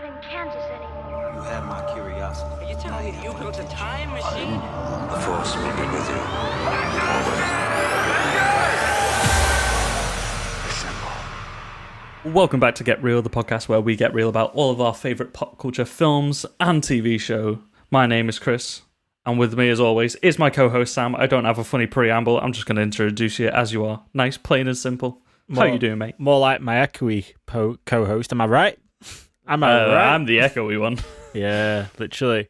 not in Kansas anymore. You had my curiosity. Are you telling me you built a time machine? The Force will be with you. Assemble. Welcome back to Get Real, the podcast where we get real about all of our favourite pop culture films and TV show. My name is Chris, and with me as always is my co-host Sam. I don't have a funny preamble, I'm just going to introduce you as you are. Nice, plain and simple. How you doing, mate? More like my echoey co-host, am I right? Am I right? I'm the echoey one. Yeah, literally.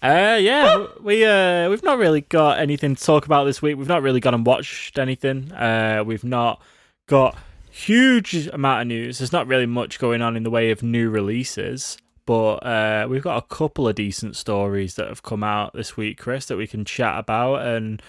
We've not really got anything to talk about this week. We've not really gone and watched anything. We've not got huge amount of news. There's not really much going on in the way of new releases, but we've got a couple of decent stories that have come out this week, Chris, that we can chat about and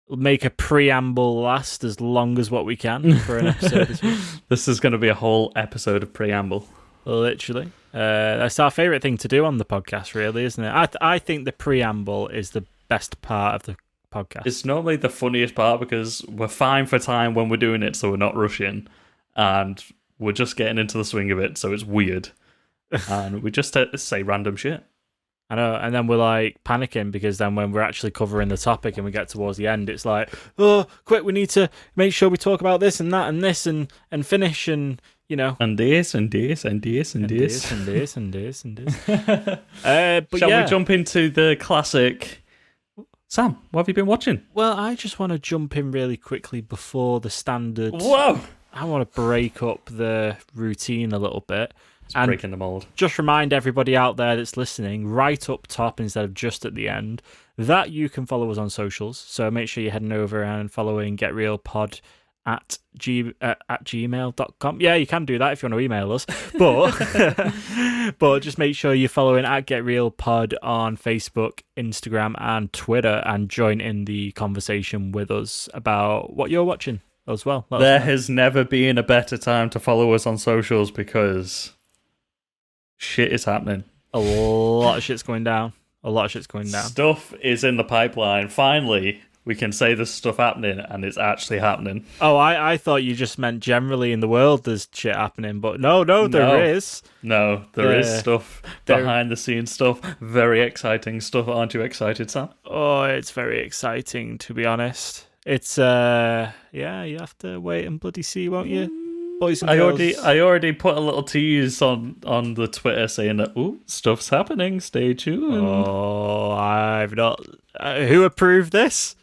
make a preamble last as long as what we can for an episode this week. This is going to be a whole episode of preamble. Literally. That's our favourite thing to do on the podcast, really, isn't it? I think the preamble is the best part of the podcast. It's normally the funniest part because we're fine for time when we're doing it, so we're not rushing, and we're just getting into the swing of it, so it's weird. And we just say random shit. I know, and then we're like panicking because then when we're actually covering the topic and we get towards the end, it's like, oh, quick, we need to make sure we talk about this and that and this and finish and, you know. And this and this and this and this. And this and this and this. Shall we jump into the classic? Sam, what have you been watching? Well, I just want to jump in really quickly before the standard. Whoa! I want to break up the routine a little bit. It's breaking the mold. Just remind everybody out there that's listening, right up top instead of just at the end, that you can follow us on socials. So make sure you're heading over and following Get Real Pod at gmail.com. Yeah, you can do that if you want to email us. But just make sure you're following at Get Real Pod on Facebook, Instagram, and Twitter, and join in the conversation with us about what you're watching as well. There has never been a better time to follow us on socials because shit is happening. A lot of shit's going down. Stuff is in the pipeline. Finally, we can say there's stuff happening, and it's actually happening. Oh, I thought you just meant generally in the world there's shit happening, but no, there is. No, there is stuff, behind the scenes stuff, very exciting stuff. Aren't you excited, Sam? Oh, it's very exciting, to be honest. It's, you have to wait and bloody see, won't you? Boys and girls. I already put a little tease on the Twitter saying that, ooh, stuff's happening, stay tuned. Oh, I've not... who approved this?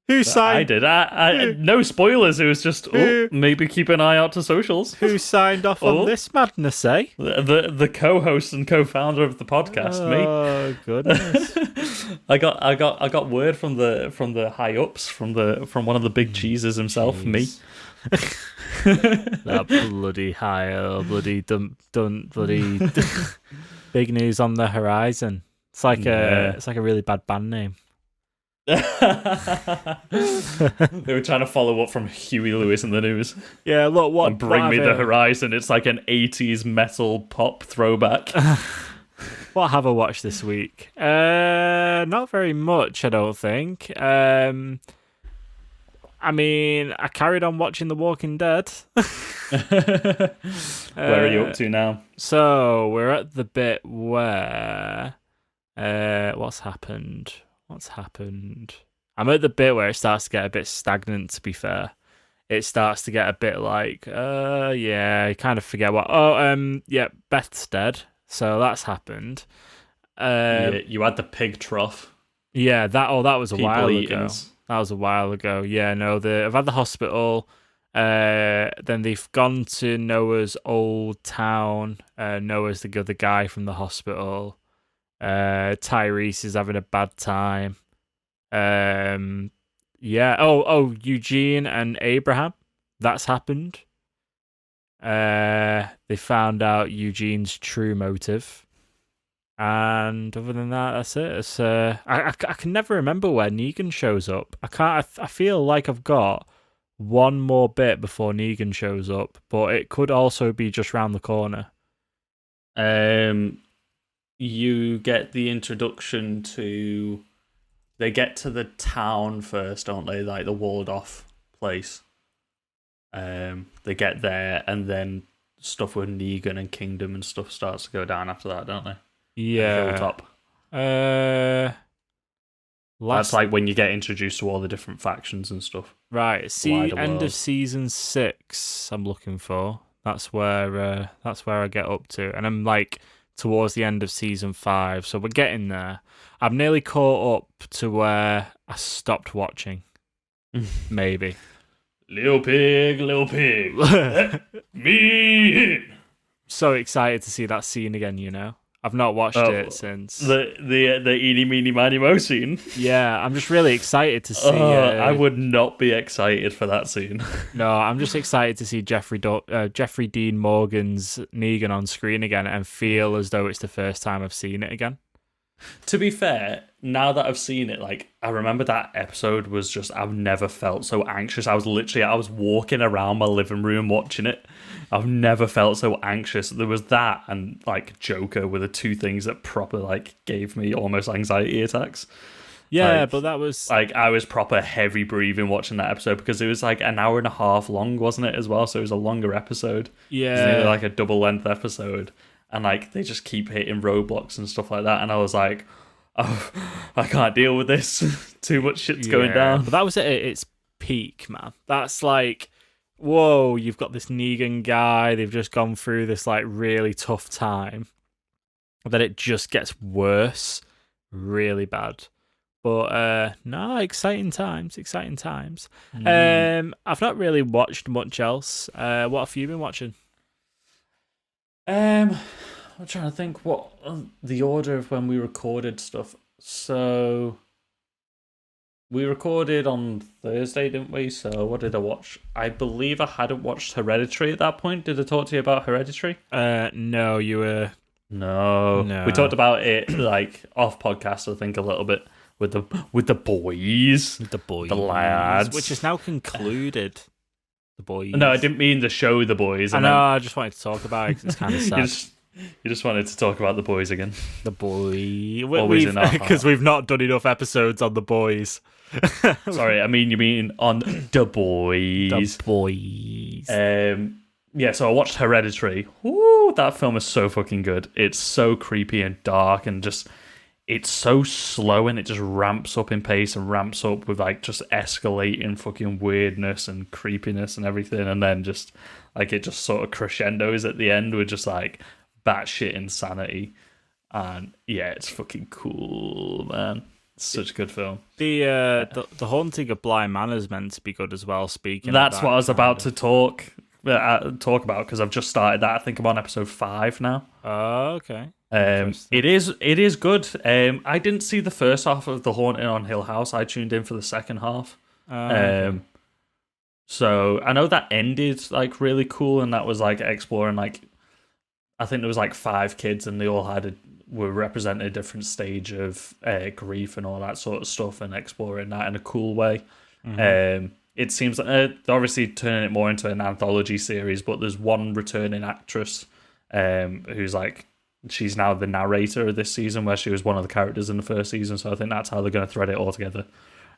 Who signed... I did. I no spoilers, it was just, maybe keep an eye out to socials. Who signed off on this madness, eh? The co-host and co-founder of the podcast, me. Oh, goodness. I got word from the high ups, from one of the big cheeses himself, me. That bloody high, bloody bloody big news on the horizon. It's like a really bad band name. They were trying to follow up from Huey Lewis in the News. Yeah, look, what? And Bring Me the Horizon. It's like an 80s metal pop throwback. What have I watched this week? Not very much, I don't think. I mean, I carried on watching The Walking Dead. Where are you up to now? So, we're at the bit where... what's happened? I'm at the bit where it starts to get a bit stagnant, to be fair. It starts to get a bit like, I kind of forget what... Beth's dead. So that's happened. You had the pig trough. Yeah, that was a while ago. Eatings. That was a while ago. Yeah, no, I've had the hospital. Then they've gone to Noah's old town. Noah's the other guy from the hospital. Tyrese is having a bad time. Eugene and Abraham. That's happened. They found out Eugene's true motive. And other than that, that's it. It's, I can never remember where Negan shows up. I feel like I've got one more bit before Negan shows up, but it could also be just round the corner. You get the introduction to... They get to the town first, don't they? Like the walled off place. They get there, and then stuff with Negan and Kingdom and stuff starts to go down after that, don't they? Yeah. Hilltop. Last That's like when you get introduced to all the different factions and stuff. right. Wider End world. of season 6. I'm looking for. That's where I get up to, and I'm like towards the end of season 5. So we're getting there. I'm nearly caught up to where I stopped watching. Maybe. Little pig, let me in. So excited to see that scene again. You know, I've not watched it since. The eeny meeny miny mo scene. Yeah, I'm just really excited to see. I would not be excited for that scene. No, I'm just excited to see Jeffrey Dean Morgan's Negan on screen again and feel as though it's the first time I've seen it again. To be fair, now that I've seen it, like, I remember that episode was just, I've never felt so anxious. I was walking around my living room watching it. I've never felt so anxious. There was that and, like, Joker were the two things that proper, like, gave me almost anxiety attacks. Yeah, Like- but that was... Like, I was proper heavy breathing watching that episode because it was, like, an hour and a half long, wasn't it, as well? So it was a longer episode. It was nearly, Yeah. like, a double-length episode. And, like, they just keep hitting roadblocks and stuff like that. And I was like, oh, I can't deal with this. Too much shit's going down. But that was at its peak, man. That's like, whoa, you've got this Negan guy. They've just gone through this, like, really tough time. Then it just gets worse. Really bad. But, no, exciting times. I've not really watched much else. What have you been watching? I'm trying to think what the order of when we recorded stuff. So we recorded on Thursday, didn't we? So what did I watch? I believe I hadn't watched Hereditary at that point. Did I talk to you about Hereditary? No, you were... No. No. We talked about it like off podcast, I think, a little bit with the boys. The boys. The lads. Which is now concluded. The boys. No, I didn't mean the show The Boys. I know, I just wanted to talk about it 'cause it's kind of sad. You just wanted to talk about The Boys again. The boy. Always in our heart. Because we've not done enough episodes on the boys. Sorry, I mean you mean on The Boys. The boys. Yeah, so I watched Hereditary. Woo, that film is so fucking good. It's so creepy and dark and just... It's so slow and it just ramps up in pace and ramps up with like just escalating fucking weirdness and creepiness and everything. And then just like it just sort of crescendos at the end with just like batshit insanity. And yeah, it's fucking cool, man. It's such a good film. The Haunting of Bly Manor is meant to be good as well, speaking That's of what I was about to talk about because I've just started that. I think I'm on episode 5 now. Oh, okay. It is good. I didn't see the first half of The Haunting on Hill House. I tuned in for the second half. Okay. So I know that ended like really cool, and that was like exploring like I think there was like 5 kids, and they all were representing a different stage of grief and all that sort of stuff, and exploring that in a cool way. Mm-hmm. It seems like they're obviously turning it more into an anthology series, but there's one returning actress who's like. She's now the narrator of this season, where she was one of the characters in the first season. So I think that's how they're going to thread it all together.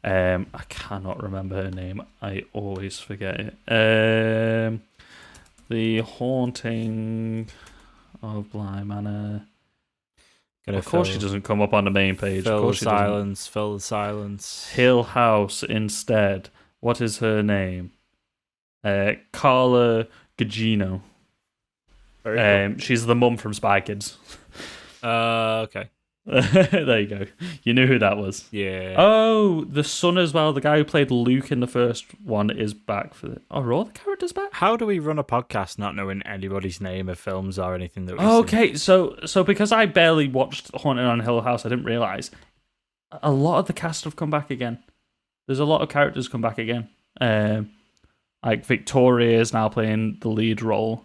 I cannot remember her name. I always forget it. The Haunting of Bly Manor. Of course, she doesn't come up on the main page. Fill the silence. Hill House instead. What is her name? Carla Gugino. Very cool. She's the mum from Spy Kids. Okay. There you go. You knew who that was. Yeah. Oh, the son as well. The guy who played Luke in the first one is back for the. Oh, are all the characters back? How do we run a podcast not knowing anybody's name of films or anything that we've seen? Okay, so because I barely watched Haunted on Hill House, I didn't realize a lot of the cast have come back again. There's a lot of characters come back again. Like Victoria is now playing the lead role.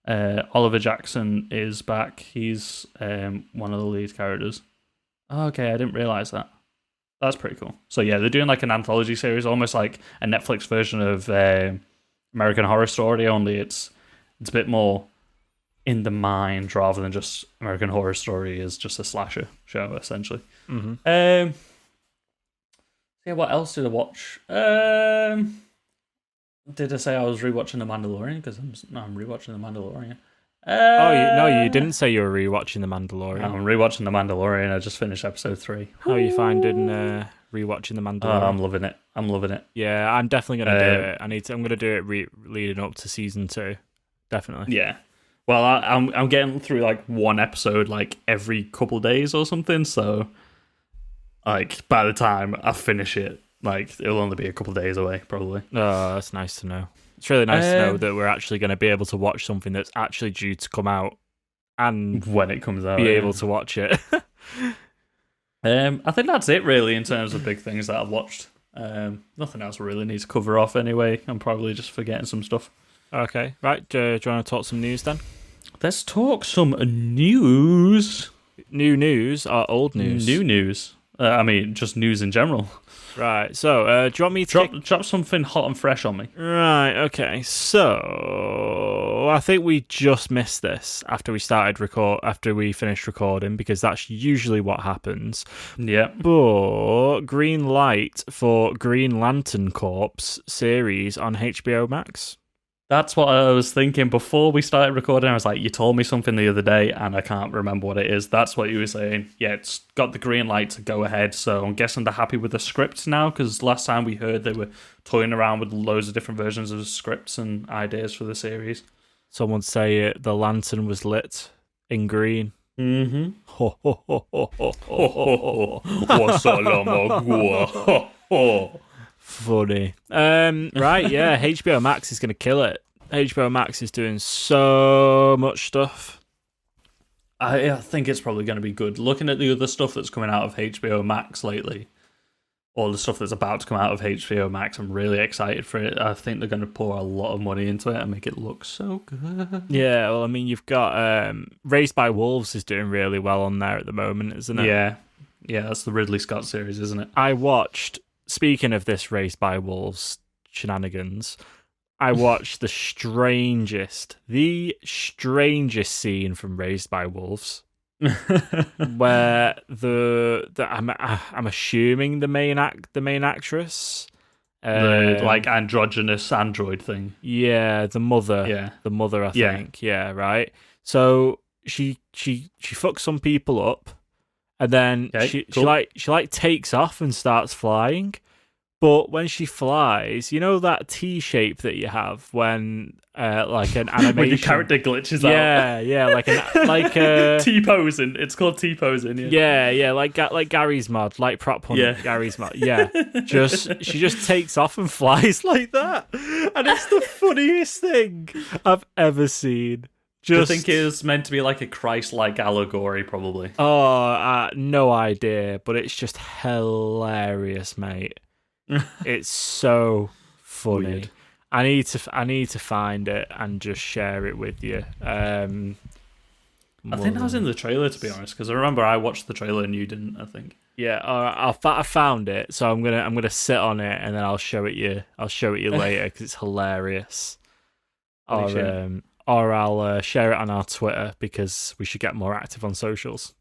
Oliver Jackson is back. He's one of the lead characters. Okay, I didn't realize that. That's pretty cool. So yeah, they're doing like an anthology series, almost like a Netflix version of American Horror Story, only it's a bit more in the mind rather than just American Horror Story is just a slasher show essentially. Mm-hmm. Yeah, what else did I watch? Did I say I was rewatching The Mandalorian? Because I'm rewatching The Mandalorian. No, you didn't say you were rewatching The Mandalorian. I'm rewatching The Mandalorian. I just finished episode 3. How are you finding rewatching The Mandalorian? I'm loving it. I'm loving it. Yeah, I'm definitely gonna do it. I'm gonna do it leading up to season 2. Definitely. Yeah. Well, I'm getting through like one episode like every couple days or something. So, like by the time I finish it, like it'll only be a couple days away, probably. Oh, that's nice to know. It's really nice to know that we're actually going to be able to watch something that's actually due to come out and when it comes out, be able to watch it. I think that's it really in terms of big things that I've watched. Nothing else I really need to cover off anyway. I'm probably just forgetting some stuff. Okay, right. Do you want to talk some news then? Let's talk some news. New news or old news? New news. I mean, just news in general. Right, so do you want me to drop something hot and fresh on me? Right, okay. So I think we just missed this after we finished recording, because that's usually what happens. Yeah. But green light for Green Lantern Corps series on HBO Max. That's what I was thinking before we started recording. I was like, you told me something the other day and I can't remember what it is. That's what you were saying. Yeah, it's got the green light to go ahead. So I'm guessing they're happy with the scripts now, because last time we heard they were toying around with loads of different versions of scripts and ideas for the series. Someone say it, the lantern was lit in green. Mm-hmm. Ho, ho, ho, ho, ho, ho, ho, ho. Funny. Right, yeah, HBO Max is going to kill it. HBO Max is doing so much stuff. I think it's probably going to be good. Looking at the other stuff that's coming out of HBO Max lately, all the stuff that's about to come out of HBO Max, I'm really excited for it. I think they're going to pour a lot of money into it and make it look so good. Yeah, well, I mean, you've got Raised by Wolves is doing really well on there at the moment, isn't it? Yeah, that's the Ridley Scott series, isn't it? I watched... Speaking of this Raised by Wolves shenanigans, I watched the strangest scene from Raised by Wolves, where I'm assuming the main actress, like androgynous android thing. Yeah, the mother. Yeah, the mother. I think. Yeah, right. So she fucks some people up. And then she takes off and starts flying. But when she flies, you know that T shape that you have when like an animation when your character glitches out. Yeah, like T-posing. It's called T-posing. Yeah, like Gary's mod, like prop hunt. Gary's mod. Yeah, she just takes off and flies like that, and it's the funniest thing I've ever seen. I think it's meant to be like a Christ-like allegory, probably. Oh, no idea, but it's just hilarious, mate. It's so funny. Weird. I need to find it and just share it with you. I think that was in the trailer, to be honest, because I remember I watched the trailer and you didn't. I think. Yeah, I found it, so I'm gonna sit on it and then I'll show it you. I'll show it you later because it's hilarious. Or I'll share it on our Twitter, because we should get more active on socials.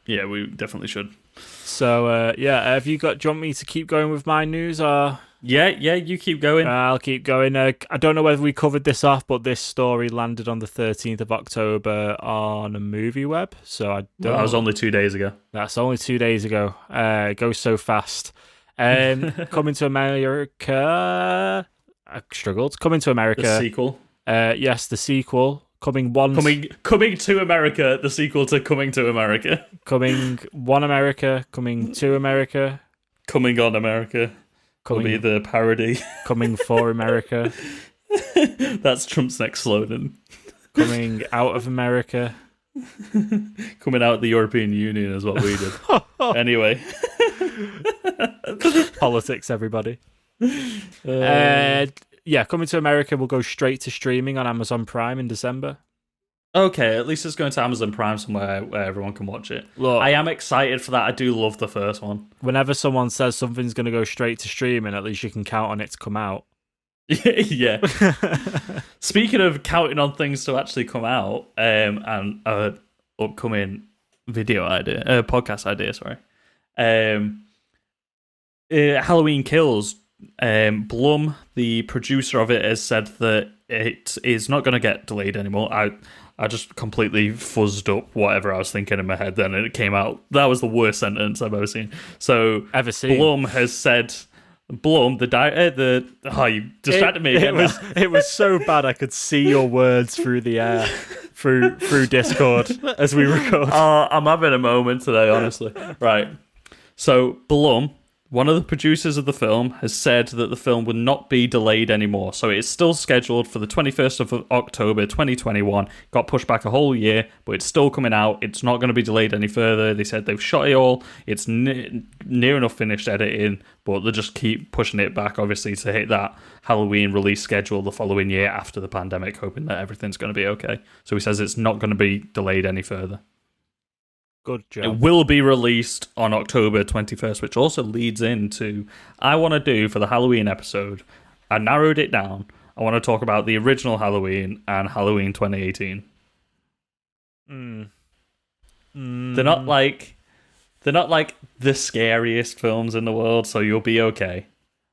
Yeah, we definitely should. So, do you want me to keep going with my news? Or... Yeah, you keep going. I'll keep going. I don't know whether we covered this off, but this story landed on the 13th of October on a movie web. So I don't that was only 2 days ago. That's only 2 days ago. It goes so fast. Coming to America. I struggled. Coming to America. The sequel. Yes, the sequel. Coming to America, the sequel to Coming to America. Coming One America, Coming to America. Coming on America. Will be the parody. Coming for America. That's Trump's next slogan. Coming out of America. Coming out of the European Union is what we did. Anyway. Politics, everybody. Coming to America will go straight to streaming on Amazon Prime in December. Okay, at least it's going to Amazon Prime somewhere where everyone can watch it. Look, I am excited for that. I do love the first one. Whenever someone says something's going to go straight to streaming, at least you can count on it to come out. Yeah. Speaking of counting on things to actually come out, and upcoming podcast idea, sorry. Halloween Kills Blum, the producer of it, has said that it is not going to get delayed anymore. I just completely fuzzed up whatever I was thinking in my head then, and it came out. That was the worst sentence I've ever seen. So Ever seen. Blum has said, you distracted me again. It was so bad I could see your words through the air, through Discord as we record. I'm having a moment today, honestly. Right. So Blum, one of the producers of the film, has said that the film will not be delayed anymore. So it's still scheduled for the 21st of October 2021. Got pushed back a whole year, but it's still coming out. It's not going to be delayed any further. They said they've shot it all. It's near enough finished editing, but they just keep pushing it back, obviously, to hit that Halloween release schedule the following year after the pandemic, hoping that everything's going to be okay. So he says it's not going to be delayed any further. Good job. It will be released on October 21st, which also leads into I want to do for the Halloween episode. I narrowed it down. I want to talk about the original Halloween and Halloween 2018. They're not like the scariest films in the world, so you'll be okay.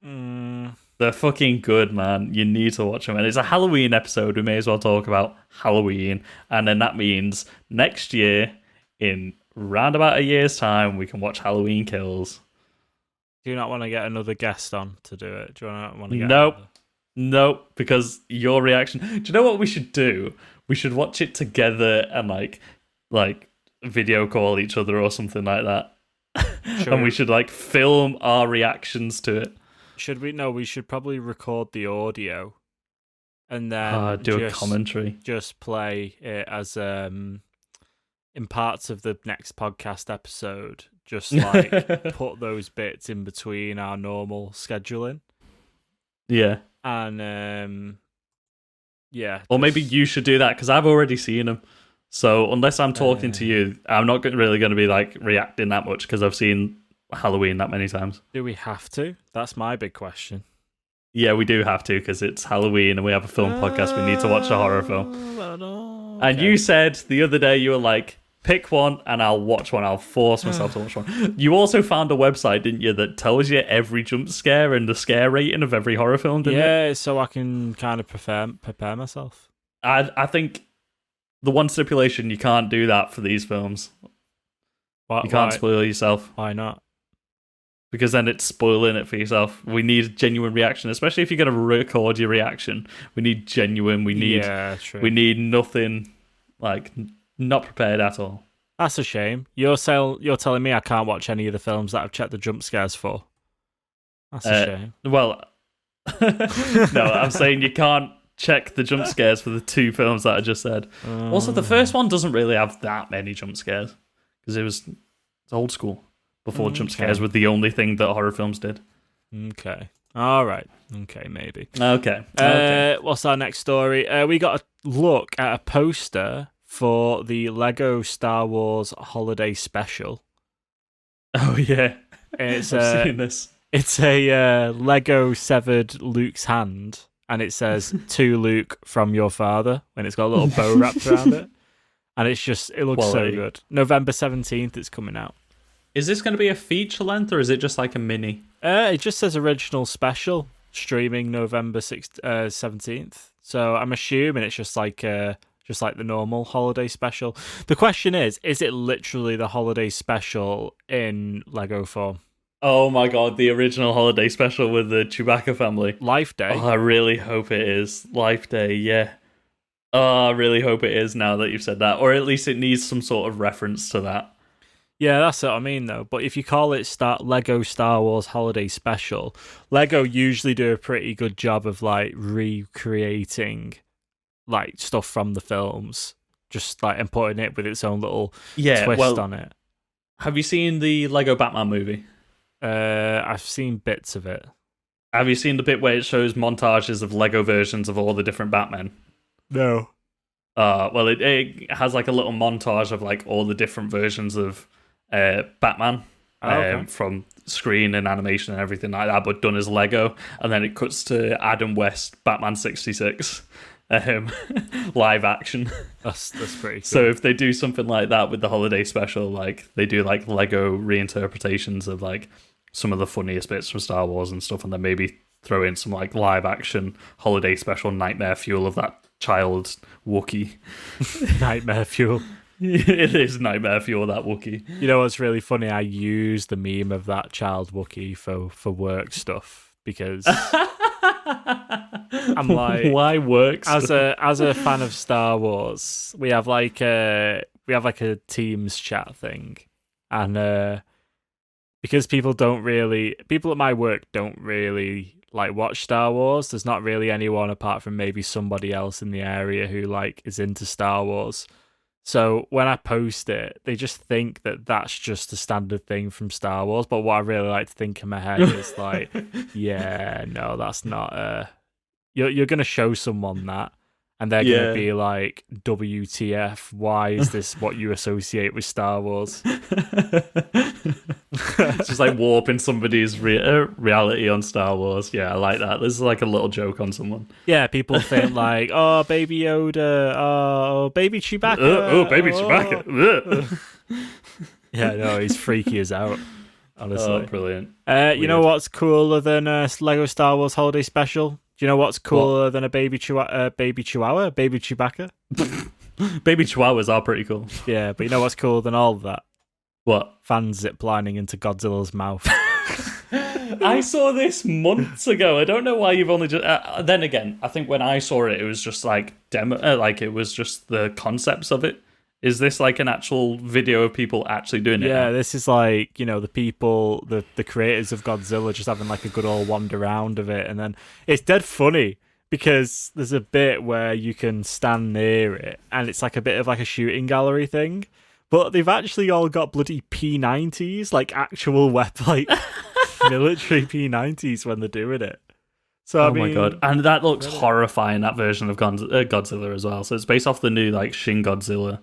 They're fucking good, man. You need to watch them. And it's a Halloween episode. We may as well talk about Halloween. And then that means next year, in round about a year's time, we can watch Halloween Kills. Do you not want to get another guest on to do it? Do you not want to get Nope, because your reaction... Do you know what we should do? We should watch it together and like video call each other or something like that. Sure. And we should film our reactions to it. Should we? No, we should probably record the audio and then do a commentary. Just play it as in parts of the next podcast episode, just put those bits in between our normal scheduling. Yeah. And or maybe you should do that, because I've already seen them. So unless I'm talking to you, I'm not really going to be reacting that much, because I've seen Halloween that many times. Do we have to? That's my big question. Yeah, we do have to, because it's Halloween and we have a film podcast. We need to watch a horror film. Okay. And you said the other day, you were like, pick one and I'll watch one. I'll force myself to watch one. You also found a website, didn't you, that tells you every jump scare and the scare rating of every horror film, didn't it? Yeah, so I can kind of prepare myself. I think the one stipulation, you can't do that for these films. You can't spoil yourself. Why not? Because then it's spoiling it for yourself. We need a genuine reaction, especially if you're going to record your reaction. We need genuine. We need nothing not prepared at all. That's a shame. You're telling me I can't watch any of the films that I've checked the jump scares for. That's a shame. Well, no, I'm saying you can't check the jump scares for the two films that I just said. Also, the first one doesn't really have that many jump scares, because it's old school. Before jump scares were the only thing that horror films did. Okay. All right. Okay, maybe. Okay. What's our next story? We got a look at a poster for the Lego Star Wars Holiday Special. Oh, yeah. I've seen this. It's a Lego severed Luke's hand, and it says, "To Luke from your father," and it's got a little bow wrapped around it. And it looks so good. November 17th, it's coming out. Is this going to be a feature length, or is it just like a mini? It just says original special, streaming November 17th. So I'm assuming it's just like the normal holiday special. The question is it literally the holiday special in Lego form? Oh my god, the original holiday special with the Chewbacca family. Life Day. Oh, I really hope it is. Life Day, yeah. Oh, I really hope it is, now that you've said that. Or at least it needs some sort of reference to that. Yeah, that's what I mean, though. But if you call it Lego Star Wars Holiday Special, Lego usually do a pretty good job of recreating stuff from the films, just and putting it with its own little twist on it. Have you seen the Lego Batman movie? I've seen bits of it. Have you seen the bit where it shows montages of Lego versions of all the different Batmen? No. Well, it has a little montage of all the different versions of Batman from screen and animation and everything like that, but done as Lego. And then it cuts to Adam West, Batman 66, live action. That's pretty cool. So if they do something like that with the holiday special, they do Lego reinterpretations of some of the funniest bits from Star Wars and stuff, and then maybe throw in some like live action holiday special nightmare fuel of that child Wookiee. Nightmare fuel. It is nightmare fuel, that Wookiee. You know what's really funny? I use the meme of that child Wookiee for work stuff because I'm like, why work as stuff? a fan of Star Wars, we have like a Teams chat thing, and because people at my work don't really like watch Star Wars. There's not really anyone apart from maybe somebody else in the area who like is into Star Wars. So when I post it, they just think that that's just a standard thing from Star Wars. But what I really like to think in my head is like, yeah, no, that's not. You're gonna show someone that, and they're gonna be like, WTF? Why is this what you associate with Star Wars? It's just like warping somebody's reality on Star Wars. Yeah, I like that. This is like a little joke on someone. Yeah, people think like, oh, Baby Yoda, oh, Baby Chewbacca. Baby Chewbacca. Yeah, no, he's freaky as out, honestly. Oh, brilliant. You know what's cooler than a Lego Star Wars Holiday Special? Do you know what's cooler than a baby Chewbacca? Baby Chewbacca? Baby Chihuahuas are pretty cool. Yeah, but you know what's cooler than all of that? What? Fans ziplining into Godzilla's mouth. I saw this months ago. I don't know why you've only just. Then again, I think when I saw it, it was just like demo, like it was just the concepts of it. Is this like an actual video of people actually doing it? Yeah, this is like, you know, the people, the creators of Godzilla just having like a good old wander around of it. And then it's dead funny because there's a bit where you can stand near it and it's like a bit of like a shooting gallery thing. But they've actually all got bloody P90s, like actual weapon, like military P90s when they're doing it. So, I mean, my god. And that looks horrifying, that version of Godzilla as well. So it's based off the new like Shin Godzilla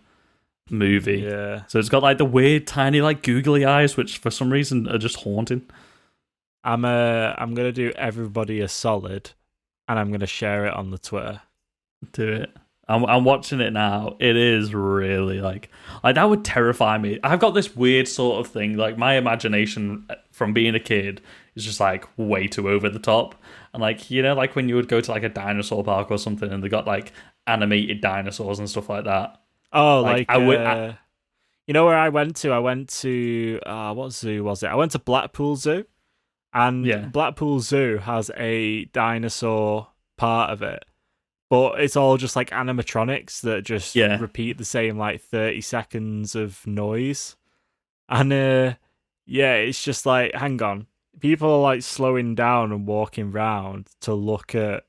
movie. Yeah. So it's got like the weird tiny like googly eyes which for some reason are just haunting. I'm gonna do everybody a solid and I'm gonna share it on the Twitter. Do it. I'm watching it now. It is really like that would terrify me. I've got this weird sort of thing, like my imagination from being a kid is just like way too over the top. And like, you know, like when you would go to like a dinosaur park or something and they got like animated dinosaurs and stuff like that. Oh, like you know where I went to? I went to what zoo was it? I went to Blackpool Zoo, and Blackpool Zoo has a dinosaur part of it, but it's all just like animatronics that just repeat the same like 30 seconds of noise, and it's just like, hang on, people are like slowing down and walking round to look at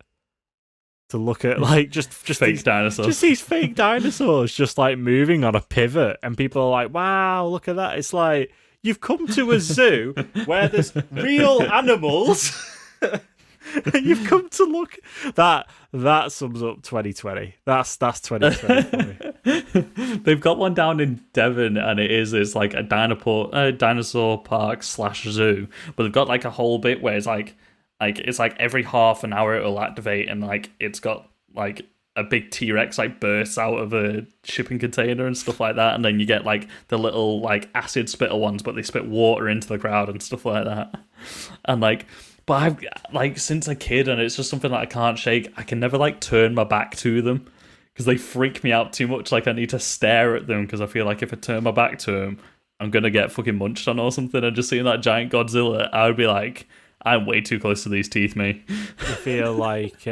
like just fake dinosaurs. Just these fake dinosaurs just like moving on a pivot, and people are like, wow, look at that. It's like, you've come to a zoo where there's real animals and you've come to look. That sums up 2020. That's 2020 for me. They've got one down in Devon, and it's like a dinosaur park / zoo, but they've got like a whole bit where it's like every half an hour it'll activate, and like it's got like a big T-Rex like bursts out of a shipping container and stuff like that, and then you get like the little like acid spitter ones, but they spit water into the crowd and stuff like that. And like, but I've like since a kid, and it's just something that I can't shake. I can never like turn my back to them because they freak me out too much. Like I need to stare at them because I feel like if I turn my back to them, I'm gonna get fucking munched on or something. And just seeing that giant Godzilla, I would be like, I'm way too close to these teeth, mate. You feel like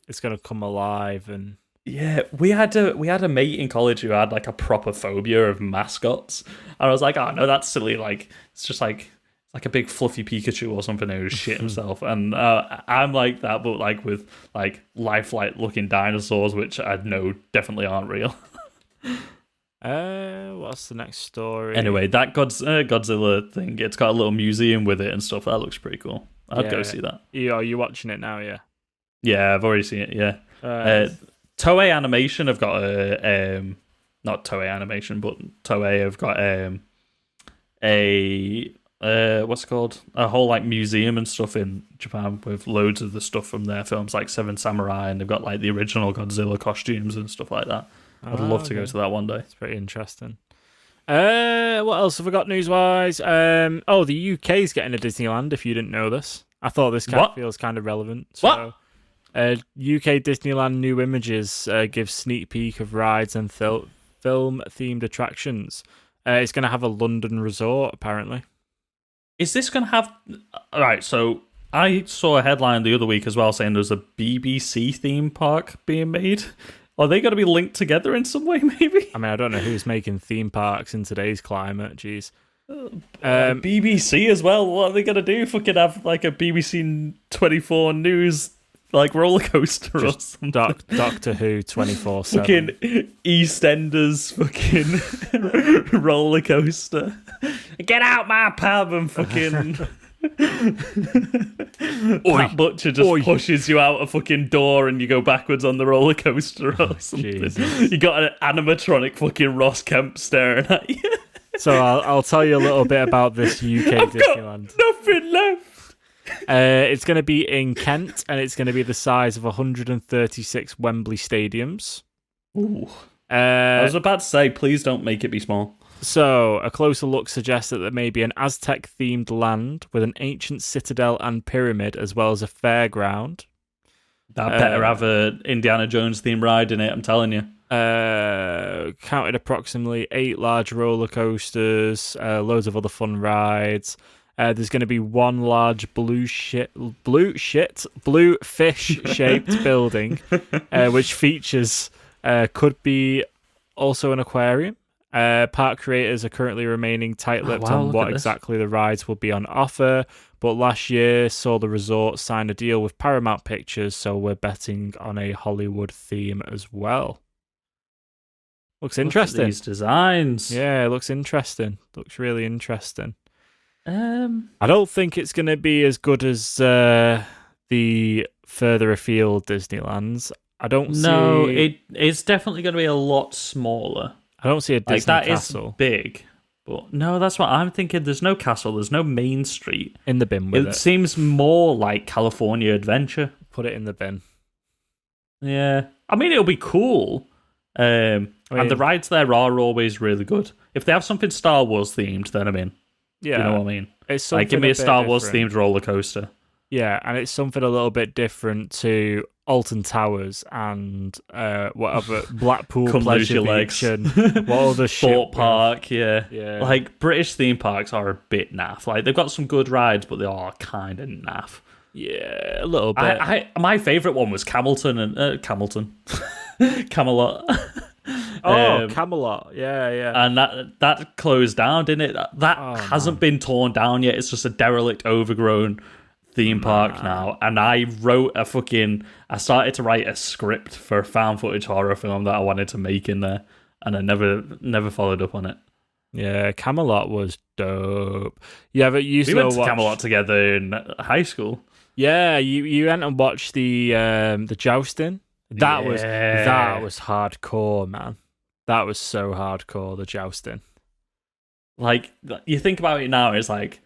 it's gonna come alive, and yeah, we had a mate in college who had like a proper phobia of mascots, and I was like, oh no, that's silly. Like it's just like a big fluffy Pikachu or something who shit himself, and I'm like that, but like with like lifelike looking dinosaurs, which I know definitely aren't real. What's the next story? Anyway, that Godzilla thing, it's got a little museum with it and stuff. That looks pretty cool. I'd go see that. Are you watching it now? Yeah. Yeah, I've already seen it. Yeah. Toei Animation have got not Toei Animation, but Toei have got what's it called? A whole like museum and stuff in Japan with loads of the stuff from their films, like Seven Samurai, and they've got like the original Godzilla costumes and stuff like that. I'd love to go to that one day. It's pretty interesting. What else have I got news-wise? The UK's getting a Disneyland, if you didn't know this. I thought this feels kind of relevant. So, UK Disneyland New Images gives sneak peek of rides and film-themed attractions. It's going to have a London resort, apparently. Is this going to have... All right, so I saw a headline the other week as well saying there's a BBC theme park being made. Are they going to be linked together in some way, maybe? I mean, I don't know who's making theme parks in today's climate, jeez. BBC as well, what are they going to do? Fucking have like a BBC 24 News like roller coaster or something? Doctor Who 24/7. Fucking EastEnders fucking roller coaster. Get out my pub and fucking... Pat Butcher just pushes you out a fucking door and you go backwards on the roller coaster or something. Jesus. You got an animatronic fucking Ross Kemp staring at you. So I'll tell you a little bit about this UK Disneyland. Got nothing left. It's going to be in Kent, and it's going to be the size of 136 Wembley stadiums. Ooh. I was about to say, please don't make it be small. So, a closer look suggests that there may be an Aztec-themed land with an ancient citadel and pyramid, as well as a fairground. That better have a Indiana Jones themed ride in it, I'm telling you. Counted approximately 8 large roller coasters, loads of other fun rides. There's going to be one large blue fish-shaped building, which features could be also an aquarium. Park creators are currently remaining tight-lipped on what exactly the rides will be on offer, but last year saw the resort sign a deal with Paramount Pictures, so we're betting on a Hollywood theme as well. Looks interesting. Look at these designs. Yeah, it looks interesting. Looks really interesting. I don't think it's going to be as good as the further afield Disneylands. It's definitely going to be a lot smaller. I don't see a Disney castle. Is big, but no, that's what I'm thinking. There's no castle. There's no main street. In the bin with it. It seems more like California Adventure. Put it in the bin. Yeah. I mean, it'll be cool. And the rides there are always really good. If they have something Star Wars themed, then I'm in. Yeah. You know what I mean? It's like, give me a Star Wars themed roller coaster. Yeah, and it's something a little bit different to Alton Towers and whatever Blackpool Pleasure Beach and what other shit. Thought Park, yeah. Like, British theme parks are a bit naff. Like, they've got some good rides, but they are kind of naff. Yeah, a little bit. My favourite one was Camelot. Camelot. Camelot. Yeah. And that closed down, didn't it? That hasn't been torn down yet. It's just a derelict, overgrown theme park now. And I started to write a script for a found footage horror film that I wanted to make in there, and I never followed up on it. Yeah, Camelot was dope. Yeah, but we went to Camelot together in high school. Yeah, you went and watched the jousting. That was hardcore, man. That was so hardcore, the jousting. Like, you think about it now, it's like,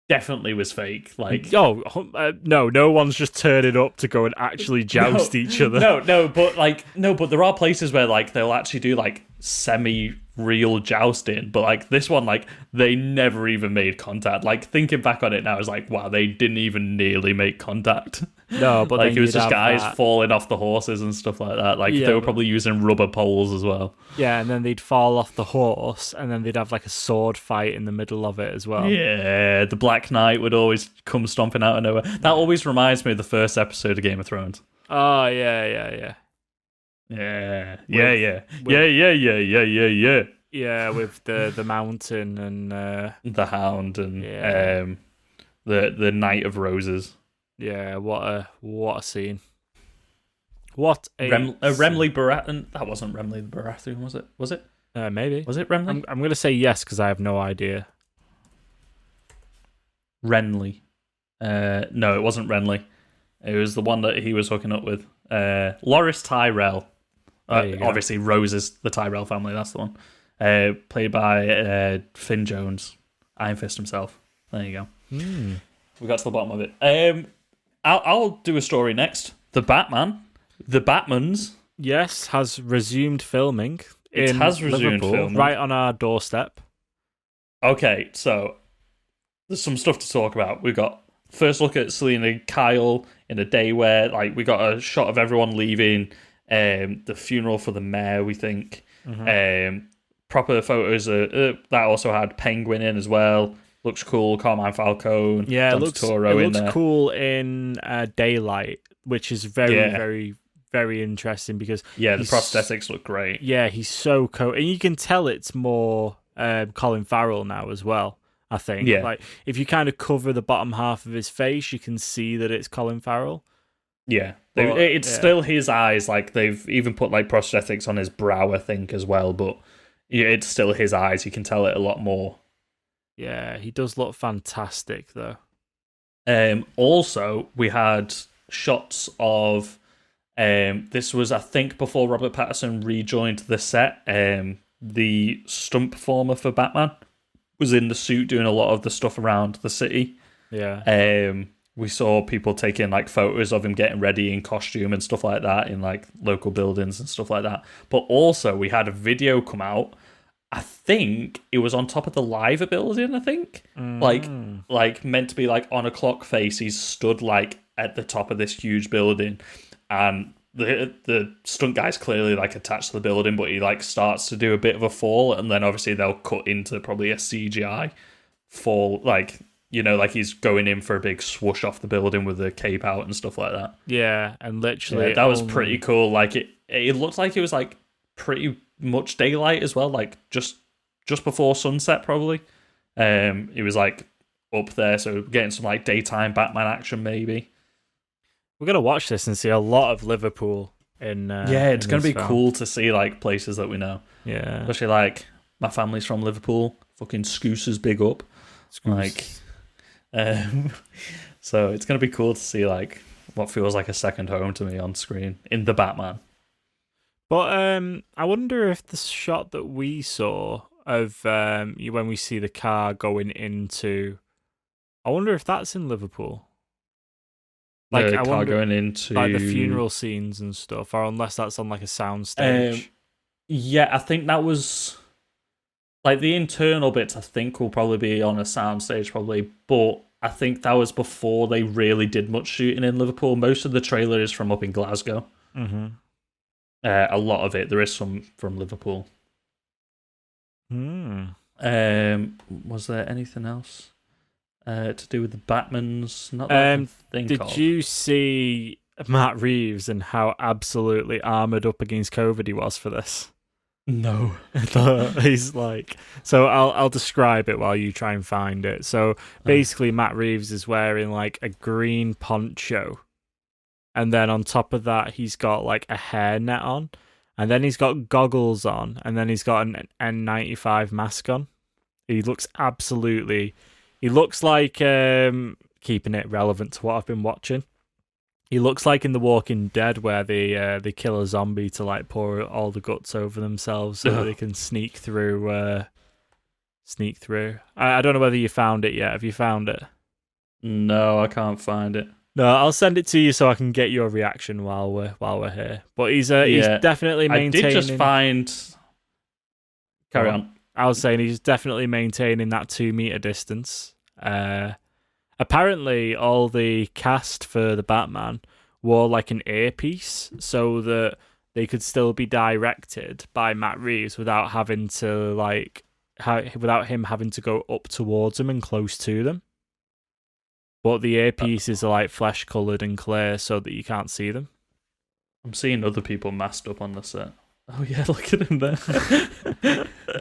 definitely was fake. Like, no one's just turning up to go and actually joust each other. But there are places where like they'll actually do like semi-real jousting, but like this one, like they never even made contact. Like, thinking back on it now, is like, wow, they didn't even nearly make contact. No, but like, it was just guys falling off the horses and stuff like that. Like, they were probably using rubber poles as well. Yeah, and then they'd fall off the horse, and then they'd have like a sword fight in the middle of it as well. Yeah, the Black Knight would always come stomping out of nowhere. That always reminds me of the first episode of Game of Thrones. Oh, yeah. Yeah, with the mountain and the hound and the Knight of Roses. Yeah, what a scene! What a Remley Baratheon. That wasn't Remley Baratheon, was it? Was it? Maybe. Was it Remley? I'm going to say yes because I have no idea. Renly. No, it wasn't Renly. It was the one that he was hooking up with. Loris Tyrell. Obviously, Rose is the Tyrell family. That's the one. Played by Finn Jones, Iron Fist himself. There you go. We got to the bottom of it. I'll do a story next. The Batmans. Yes, has resumed filming It in has resumed Liverpool, filming. right on our doorstep. Okay, so there's some stuff to talk about. We've got first look at Selena Kyle in a day where like we got a shot of everyone leaving the funeral for the mayor, we think. Proper photos that also had Penguin in as well. Looks cool. Carmine Falcone. Yeah, John it looks Turturro in there. cool in daylight, which is very, very interesting because the prosthetics look great. Yeah, he's so cool, and you can tell it's more Colin Farrell now as well. I think, like if you kind of cover the bottom half of his face, you can see that it's Colin Farrell. Yeah, it's still his eyes. Like they've even put like prosthetics on his brow, I think, as well. But yeah, it's still his eyes. You can tell it a lot more. Yeah, he does look fantastic though. Also, we had shots of this was, I think, before Robert Pattinson rejoined the set. The stunt performer for Batman was in the suit doing a lot of the stuff around the city. Yeah. We saw people taking like photos of him getting ready in costume and stuff like that in like local buildings and stuff like that. But also we had a video come out. I think it was on top of the Liver building, I think. Like meant to be like on a clock face. He's stood like at the top of this huge building, and the stunt guy's clearly like attached to the building, but he like starts to do a bit of a fall, and then obviously they'll cut into probably a CGI fall, like, you know, like he's going in for a big swoosh off the building with the cape out and stuff like that. Yeah, and literally that was pretty cool. Like it looked like it was like pretty much daylight as well, like just before sunset probably. It was like up there, so getting some like daytime Batman action maybe. We're gonna watch this and see a lot of Liverpool in. It's gonna be cool to see like places that we know. Yeah, especially like my family's from Liverpool. Fucking Scousers, big up. Like, so it's gonna be cool to see like what feels like a second home to me on screen in the Batman. But I wonder if the shot that we saw of when we see the car going into, I wonder if that's in Liverpool. Like the car going into like the funeral scenes and stuff, or unless that's on like a sound stage. Yeah, I think that was like the internal bits. I think will probably be on a sound stage, probably, but I think that was before they really did much shooting in Liverpool. Most of the trailer is from up in Glasgow. Mm-hmm. A lot of it, there is some from Liverpool. Was there anything else to do with the Batmans? Not that I can think of. Did you see Matt Reeves and how absolutely armored up against COVID he was for this? No. He's like, so I'll describe it while you try and find it. So basically, Matt Reeves is wearing like a green poncho. And then on top of that, he's got like a hairnet on. And then he's got goggles on. And then he's got an N95 mask on. He looks like, keeping it relevant to what I've been watching, he looks like in The Walking Dead where they kill a zombie to like pour all the guts over themselves so that they can sneak through. I don't know whether you found it yet. Have you found it? No, I can't find it. No, I'll send it to you so I can get your reaction while we're here. But he's definitely maintaining. I did just find. Carry on. I was saying he's definitely maintaining that 2 meter distance. Apparently, all the cast for the Batman wore like an earpiece so that they could still be directed by Matt Reeves without having to without him having to go up towards them and close to them. But the earpieces are like flesh coloured and clear so that you can't see them. I'm seeing other people masked up on the set. Oh yeah, look at him there.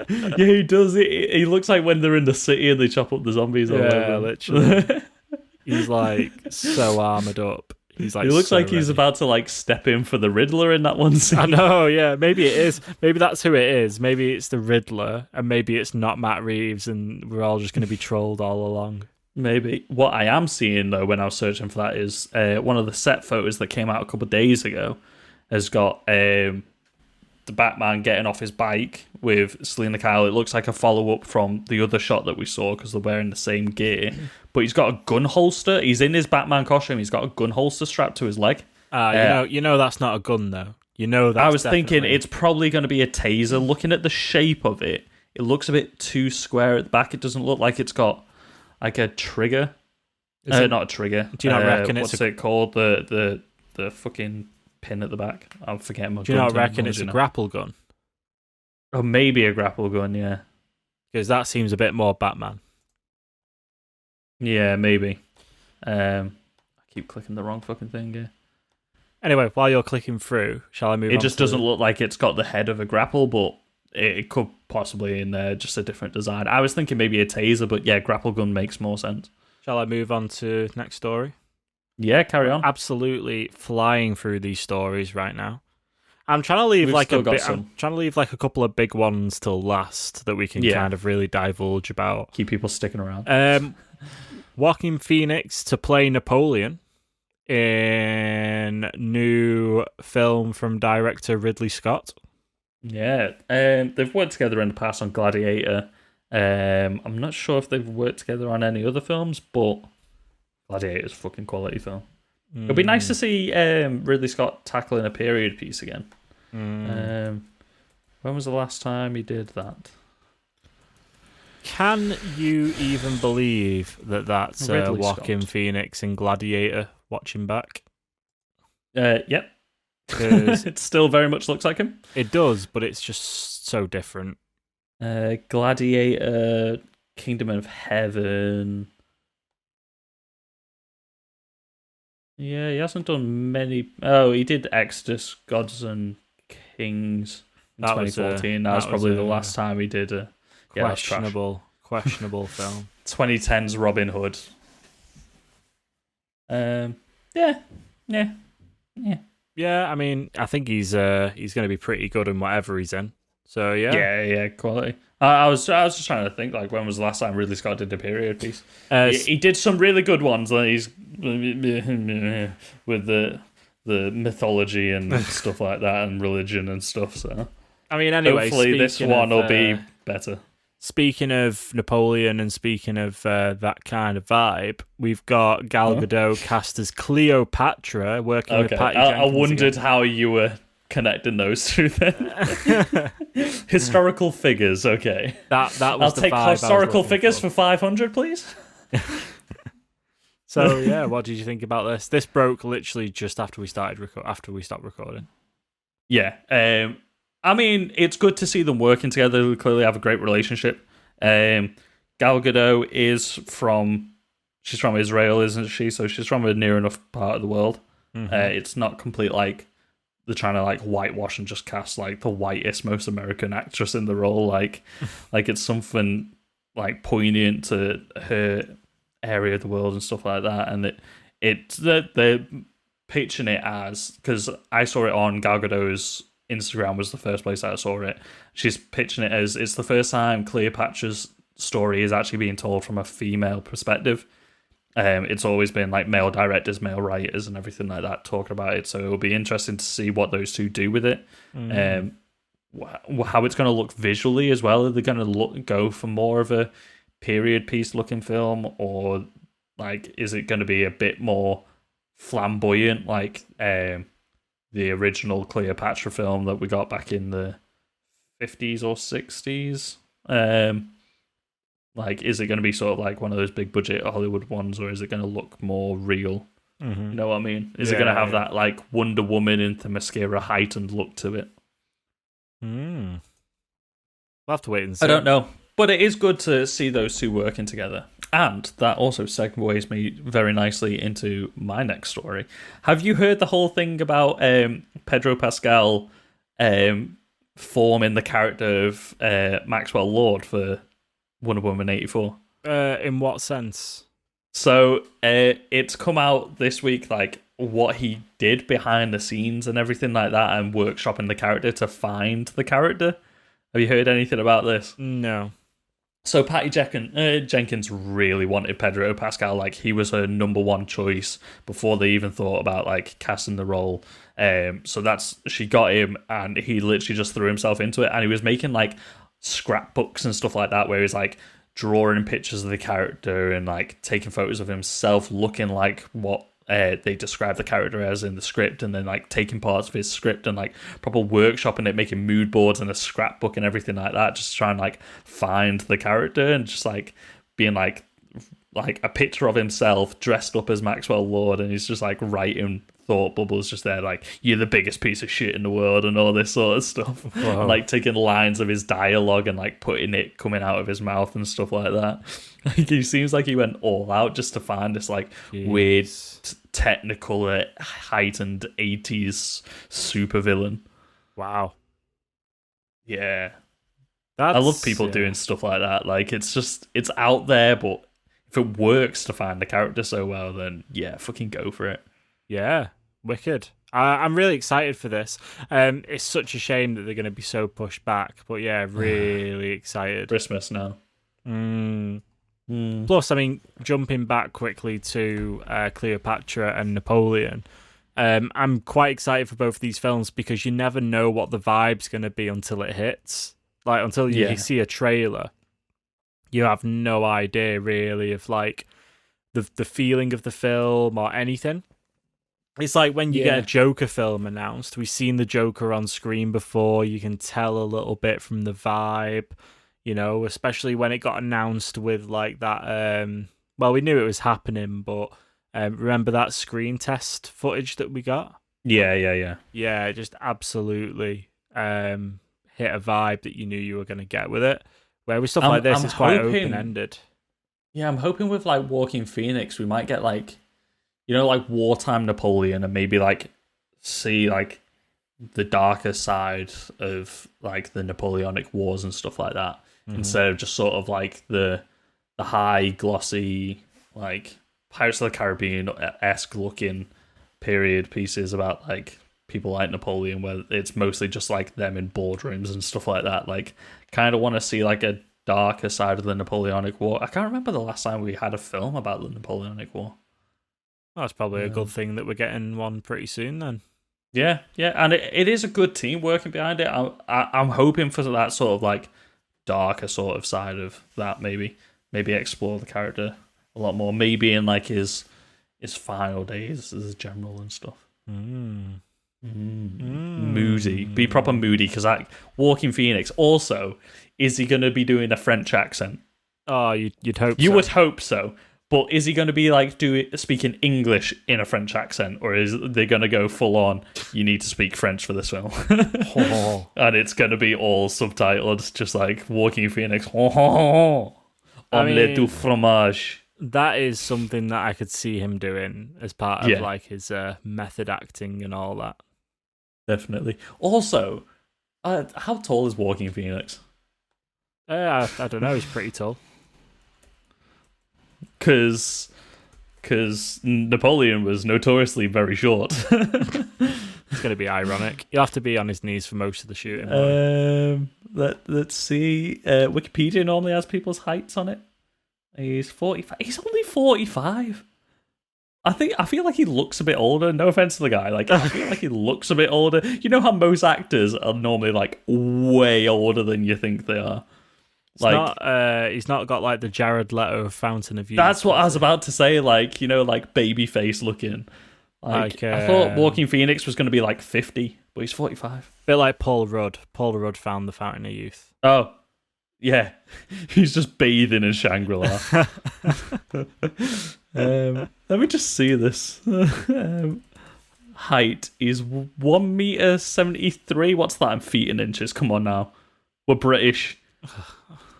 Yeah, he does. He looks like when they're in the city and they chop up the zombies. Yeah, literally. He's like so armoured up. He's like, he looks so like he's ready. about to like step in for the Riddler in that one scene. I know, yeah. Maybe it is. Maybe that's who it is. Maybe it's the Riddler, and maybe it's not Matt Reeves, and we're all just going to be trolled all along. Maybe. What I am seeing, though, when I was searching for that is one of the set photos that came out a couple of days ago has got the Batman getting off his bike with Selena Kyle. It looks like a follow-up from the other shot that we saw because they're wearing the same gear. But he's got a gun holster. He's in his Batman costume. He's got a gun holster strapped to his leg. You know that's not a gun, though. You know that. I was thinking it's probably going to be a taser. Looking at the shape of it, it looks a bit too square at the back. It doesn't look like it's got like a trigger. Not a trigger. Do you not reckon what's it called? The fucking pin at the back. I'm forgetting. Do you not reckon it's a grapple gun? Oh, maybe a grapple gun. Yeah, because that seems a bit more Batman. Yeah, maybe. I keep clicking the wrong fucking thing. Yeah. Anyway, while you're clicking through, shall I move on? It just doesn't look like it's got the head of a grapple, but it could possibly in there just a different design. I was thinking maybe a taser, but yeah, grapple gun makes more sense. Shall I move on to next story? Yeah, carry on. Absolutely flying through these stories right now. I'm trying to leave I'm trying to leave like a couple of big ones till last that we can kind of really divulge about. Keep people sticking around. Joaquin Phoenix to play Napoleon in new film from director Ridley Scott. Yeah, they've worked together in the past on Gladiator. I'm not sure if they've worked together on any other films, but Gladiator's a fucking quality film. It'd be nice to see Ridley Scott tackling a period piece again. When was the last time he did that? Can you even believe that that's Joaquin Phoenix in Gladiator watching back? Yep. It still very much looks like him. It does, but it's just so different. Gladiator, Kingdom of Heaven. Yeah, he hasn't done many. Oh, he did Exodus, Gods and Kings in 2014. That was probably the last time he did a questionable film. 2010's Robin Hood. Yeah. I mean, I think he's going to be pretty good in whatever he's in. So yeah, quality. I was just trying to think, like, when was the last time Ridley Scott did a period piece? He did some really good ones. Like he's with the mythology and stuff like that, and religion and stuff. So I mean, anyway, hopefully this one will be better. Speaking of Napoleon and speaking of that kind of vibe, we've got Gal Gadot cast as Cleopatra working with Patty Jenkins. I wondered how you were connecting those two then. Historical figures, okay. That was I'll the take vibe historical figures for 500, please. So yeah, what did you think about this? This broke literally just after we stopped recording. Yeah, I mean, it's good to see them working together. They clearly have a great relationship. Gal Gadot she's from Israel, isn't she? So she's from a near enough part of the world. Mm-hmm. It's not complete like they're trying to like whitewash and just cast like the whitest, most American actress in the role. Like it's something like poignant to her area of the world and stuff like that. And they're pitching it as, because I saw it on Gal Gadot's Instagram was the first place I saw it. She's pitching it as it's the first time Cleopatra's story is actually being told from a female perspective. It's always been like male directors, male writers, and everything like that talking about it. So it'll be interesting to see what those two do with it. How it's going to look visually as well. Are they going to go for more of a period piece looking film, or like is it going to be a bit more flamboyant, like the original Cleopatra film that we got back in the 50s or 60s? Like, is it going to be sort of like one of those big budget Hollywood ones, or is it going to look more real? Mm-hmm. You know what I mean? Is it going to have that like Wonder Woman in Themyscira heightened look to it? We'll have to wait and see. I don't know. But it is good to see those two working together. And that also segues me very nicely into my next story. Have you heard the whole thing about Pedro Pascal forming the character of Maxwell Lord for Wonder Woman 84? In what sense? So it's come out this week, like what he did behind the scenes and everything like that, and workshopping the character to find the character. Have you heard anything about this? No. So Patty Jenkins really wanted Pedro Pascal. Like, he was her number one choice before they even thought about like casting the role. So she got him, and he literally just threw himself into it. And he was making like scrapbooks and stuff like that, where he's like drawing pictures of the character and like taking photos of himself looking like what they describe the character as in the script, and then like taking parts of his script and like proper workshopping it, making mood boards and a scrapbook and everything like that, just trying to like find the character, and just like being like a picture of himself dressed up as Maxwell Lord, and he's just like writing thought bubbles just there, like, you're the biggest piece of shit in the world and all this sort of stuff. Wow. Like taking lines of his dialogue and like putting it coming out of his mouth and stuff like that. Like he seems like he went all out just to find this like weird technical heightened 80s supervillain. Wow. Yeah. I love people doing stuff like that. Like it's out there, but if it works to find the character so well, then yeah, fucking go for it. Yeah, wicked. I'm really excited for this. It's such a shame that they're going to be so pushed back, but yeah, really excited. Christmas now. Plus, I mean, jumping back quickly to Cleopatra and Napoleon, I'm quite excited for both of these films because you never know what the vibe's going to be until it hits. Like, until you see a trailer, you have no idea, really, of, like, the feeling of the film or anything. It's like when you get a Joker film announced. We've seen the Joker on screen before. You can tell a little bit from the vibe, you know, especially when it got announced with like that. Well, we knew it was happening, but remember that screen test footage that we got? Yeah. Yeah, just absolutely hit a vibe that you knew you were going to get with it. Where with stuff like this, it's quite open-ended. Yeah, I'm hoping with like Walking Phoenix, we might get like, you know, like wartime Napoleon, and maybe like see like the darker side of like the Napoleonic Wars and stuff like that, instead of just sort of like the high glossy like Pirates of the Caribbean-esque looking period pieces about like people like Napoleon, where it's mostly just like them in boardrooms and stuff like that. Like, kind of want to see like a darker side of the Napoleonic War. I can't remember the last time we had a film about the Napoleonic War. That's probably a good thing that we're getting one pretty soon then. Yeah, and it is a good team working behind it. I'm hoping for that sort of like darker sort of side of that. Maybe explore the character a lot more. Maybe in like his final days as a general and stuff. Moody, be proper moody, because like Walking Phoenix. Also, is he going to be doing a French accent? Oh, you'd hope. You so. would hope so. But is he going to be like speaking English in a French accent, or is they going to go full on? You need to speak French for this film, and it's going to be all subtitled, just like Walking Phoenix. Omelette du fromage. That is something that I could see him doing as part of like his method acting and all that. Definitely. Also, how tall is Walking Phoenix? I don't know. He's pretty tall. Because Napoleon was notoriously very short. It's going to be ironic. You'll have to be on his knees for most of the shooting. Let's see. Wikipedia normally has people's heights on it. He's 45. He's only 45. I feel like he looks a bit older. No offense to the guy. Like, I feel like he looks a bit older. You know how most actors are normally like way older than you think they are. He's not got like the Jared Leto Fountain of Youth. That's what I was about to say. Like, you know, like baby face looking. Like I thought Walking Phoenix was going to be like 50, but he's 45. Bit like Paul Rudd. Paul Rudd found the Fountain of Youth. Oh, yeah. He's just bathing in Shangri-La. Let me just see this. Height is 1.73 meters. What's that in feet and inches? Come on now. We're British.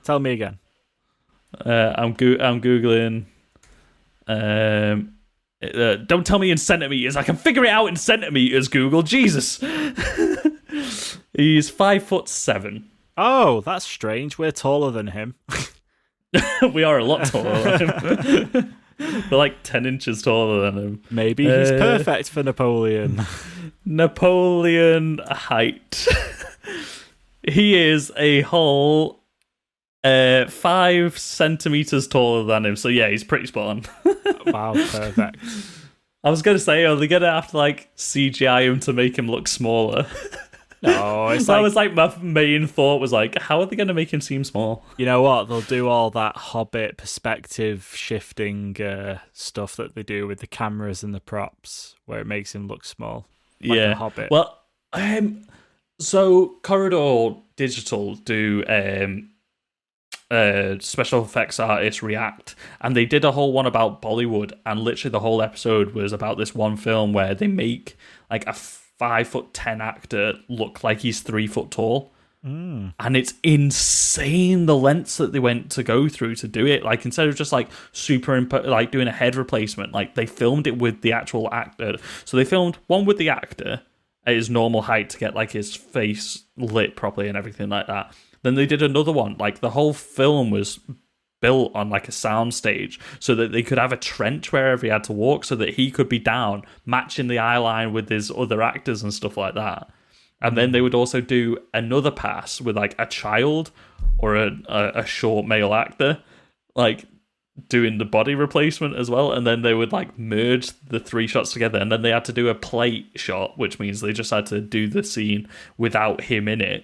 Tell me again. I'm Googling. Don't tell me in centimeters. I can figure it out in centimeters, Google. Jesus. He's 5'7". Oh, that's strange. We're taller than him. We are a lot taller than him. We're like 10 inches taller than him. Maybe he's perfect for Napoleon. Napoleon height. He is a whole 5 centimeters taller than him. So yeah, he's pretty spot on. Wow, perfect. I was going to say, are they going to have to like CGI him to make him look smaller? No, it's that like, was like my main thought was like, how are they going to make him seem small? you know what? They'll do all that Hobbit perspective shifting stuff that they do with the cameras and the props, where it makes him look small. Like a Hobbit. Well, so Corridor Digital do special effects artists react, and they did a whole one about Bollywood, and literally the whole episode was about this one film where they make like a 5'10" actor look like he's 3 foot tall. And it's insane the lengths that they went to go through to do it. Like, instead of just like like doing a head replacement, like they filmed it with the actual actor. So they filmed one with the actor at his normal height to get like his face lit properly and everything like that. Then they did another one. Like, the whole film was built on like a sound stage so that they could have a trench wherever he had to walk, so that he could be down matching the eye line with his other actors and stuff like that. And then they would also do another pass with like a child or a short male actor, like doing the body replacement as well. And then they would like merge the 3 shots together. And then they had to do a plate shot, which means they just had to do the scene without him in it.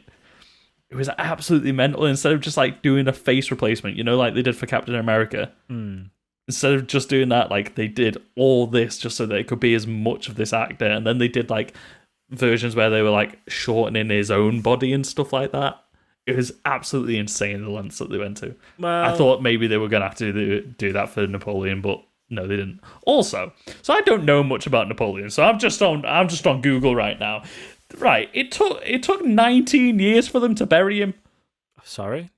It was absolutely mental. Instead of just like doing a face replacement, you know, like they did for Captain America. Instead of just doing that, like they did all this just so that it could be as much of this actor. And then they did like versions where they were like shortening his own body and stuff like that. It was absolutely insane the lengths that they went to. Well, I thought maybe they were going to have to do that for Napoleon, but no, they didn't. Also, so I don't know much about Napoleon, so I'm just on Google right now. Right, it took 19 years for them to bury him. Sorry?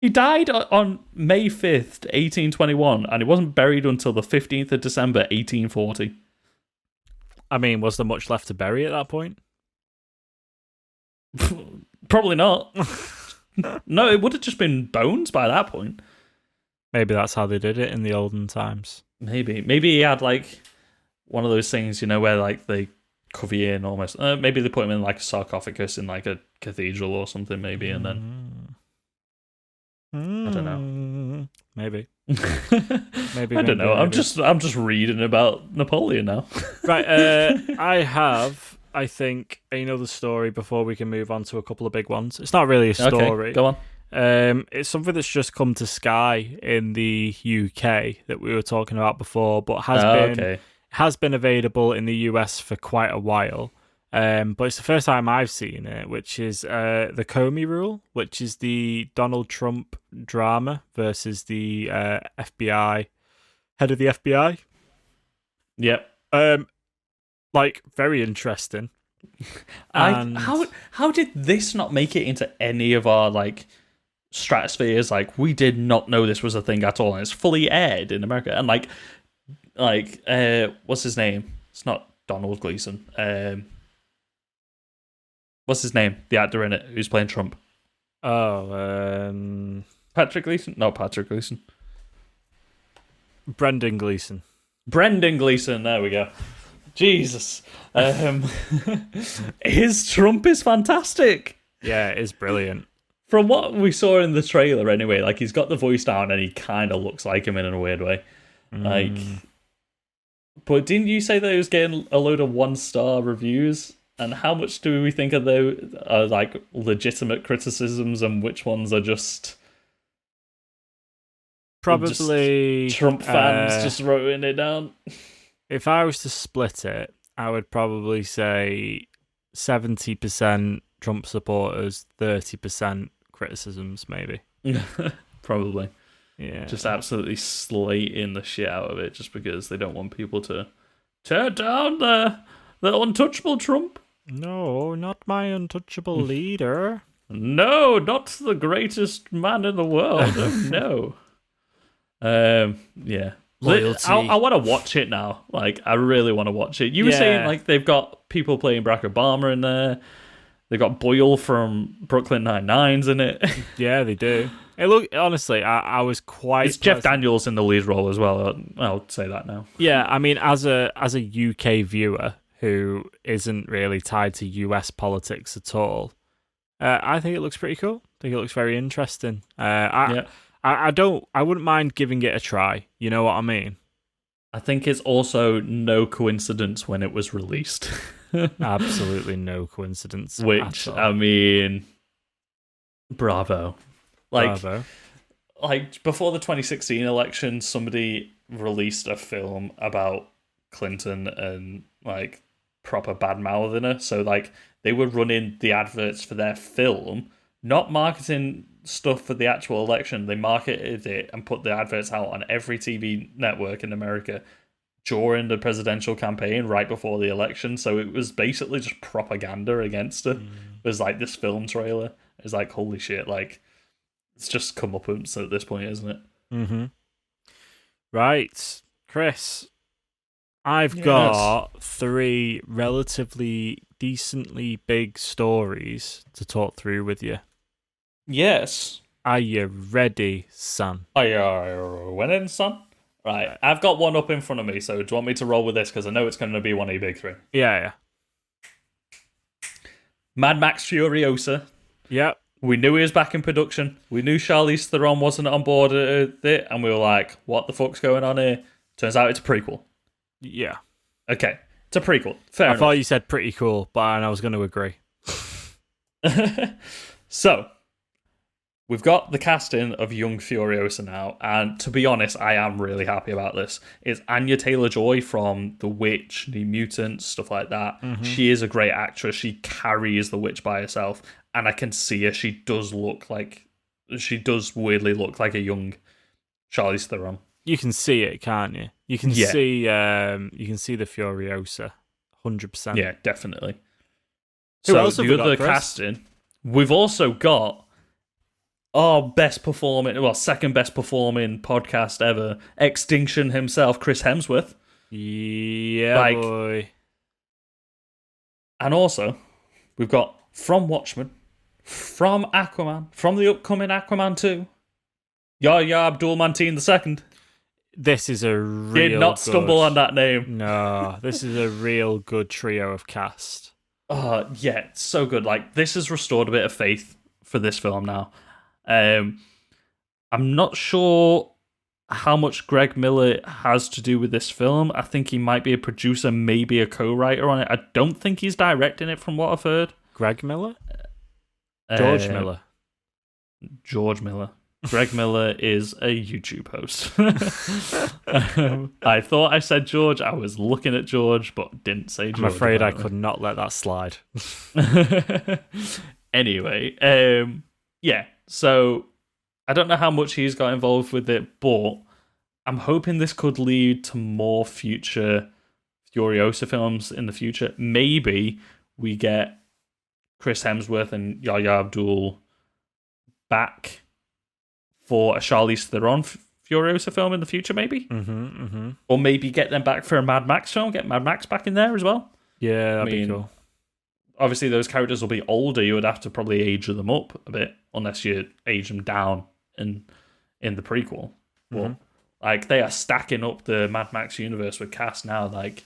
He died on May 5th, 1821, and he wasn't buried until the 15th of December, 1840. I mean, was there much left to bury at that point? Probably not. No, it would have just been bones by that point. Maybe that's how they did it in the olden times. Maybe he had like one of those things, you know, where like they cover you in almost. Maybe they put him in like a sarcophagus in like a cathedral or something, maybe, and then I don't know. Maybe. Maybe I don't know. I'm just reading about Napoleon now. Right. I have, I think, another story before we can move on to a couple of big ones. It's not really a story. Okay, go on. It's something that's just come to Sky in the UK that we were talking about before, but has been available in the US for quite a while. But it's the first time I've seen it, which is the Comey Rule, which is the Donald Trump drama versus the FBI, head of the FBI. Yep. Like, very interesting. And how did this not make it into any of our like stratospheres? Like, we did not know this was a thing at all, and it's fully aired in America. And like what's his name? It's not Donald Gleason. What's his name? The actor in it who's playing Trump. Patrick Gleason? No, Patrick Gleason. Brendan Gleeson. Brendan Gleeson. There we go. Jesus. His Trump is fantastic. Yeah, it is brilliant. From what we saw in the trailer, anyway, like he's got the voice down and he kind of looks like him in a weird way. Like, but didn't you say that he was getting a load of 1-star reviews? And how much do we think of those are like legitimate criticisms, and which ones are just probably just Trump fans just writing it down? If I was to split it, I would probably say 70% Trump supporters, 30% criticisms, maybe. Probably. Yeah. Just absolutely slating the shit out of it just because they don't want people to tear down the untouchable Trump. No, not my untouchable leader. No, not the greatest man in the world. Oh, no. Yeah. Loyalty. I want to watch it now. Like, I really want to watch it. You were saying, like, they've got people playing Barack Obama in there. They've got Boyle from Brooklyn Nine-Nine's in it. Yeah, they do. It look honestly, I was quite. It's Jeff Daniels in the lead role as well. I'll say that now. Yeah, I mean, as a UK viewer who isn't really tied to US politics at all, I think it looks pretty cool. I think it looks very interesting. I wouldn't mind giving it a try. You know what I mean? I think it's also no coincidence when it was released. Absolutely no coincidence. Which, at all. I mean, bravo. Bravo. Like before the 2016 election, somebody released a film about Clinton and like proper bad mouthing her. So like they were running the adverts for their film, not marketing stuff for the actual election. They marketed it and put the adverts out on every TV network in America during the presidential campaign right before the election. So it was basically just propaganda against her. It was like this film trailer. It was like, holy shit, like it's just comeuppance at this point, isn't it? Mm-hmm. Right, Chris. I've Yes. got 3 relatively decently big stories to talk through with you. Yes. Are you ready, son? Are you winning, son? Right. I've got one up in front of me, so do you want me to roll with this? Because I know it's going to be one of your big 3. Yeah. Mad Max Furiosa. Yep. We knew he was back in production. We knew Charlize Theron wasn't on board with it, and we were like, what the fuck's going on here? Turns out it's a prequel. Yeah. Okay. It's a prequel. Fair I enough. thought you said pretty cool, but I was going to agree. So, we've got the casting of young Furiosa now, and to be honest, I am really happy about this. It's Anya Taylor-Joy from The Witch, The Mutant, stuff like that. Mm-hmm. She is a great actress. She carries The Witch by herself, and I can see her. She does weirdly look like a young Charlize Theron. You can see it, can't you? You can see the Furiosa, 100%. Yeah, definitely. Who So else have the we got, other Chris? casting, we've also got our second best performing podcast ever, Extinction himself, Chris Hemsworth. Yeah, boy. And also, we've got from Watchmen, from Aquaman, from the upcoming Aquaman 2, Yahya Abdul-Mateen II. This is a real Did not stumble on that name. No, this is a real good trio of cast. Yeah, it's so good. Like, this has restored a bit of faith for this film now. I'm not sure how much Greg Miller has to do with this film. I think he might be a producer, maybe a co-writer on it. I don't think he's directing it from what I've heard. Greg Miller? George Uh, Miller. George Miller. Greg Miller is a YouTube host. I thought I said George. I was looking at George, but didn't say George. I'm afraid I apparently. could not let that slide. Anyway, yeah. So I don't know how much he's got involved with it, but I'm hoping this could lead to more future Furiosa films in the future. Maybe we get Chris Hemsworth and Yahya Abdul back for a Charlize Theron Furiosa film in the future, maybe? Or maybe get them back for a Mad Max film, get Mad Max back in there as well. Yeah, that'd be cool. Obviously, those characters will be older. You would have to probably age them up a bit, unless you age them down in the prequel. Well, like, they are stacking up the Mad Max universe with cast now. Like,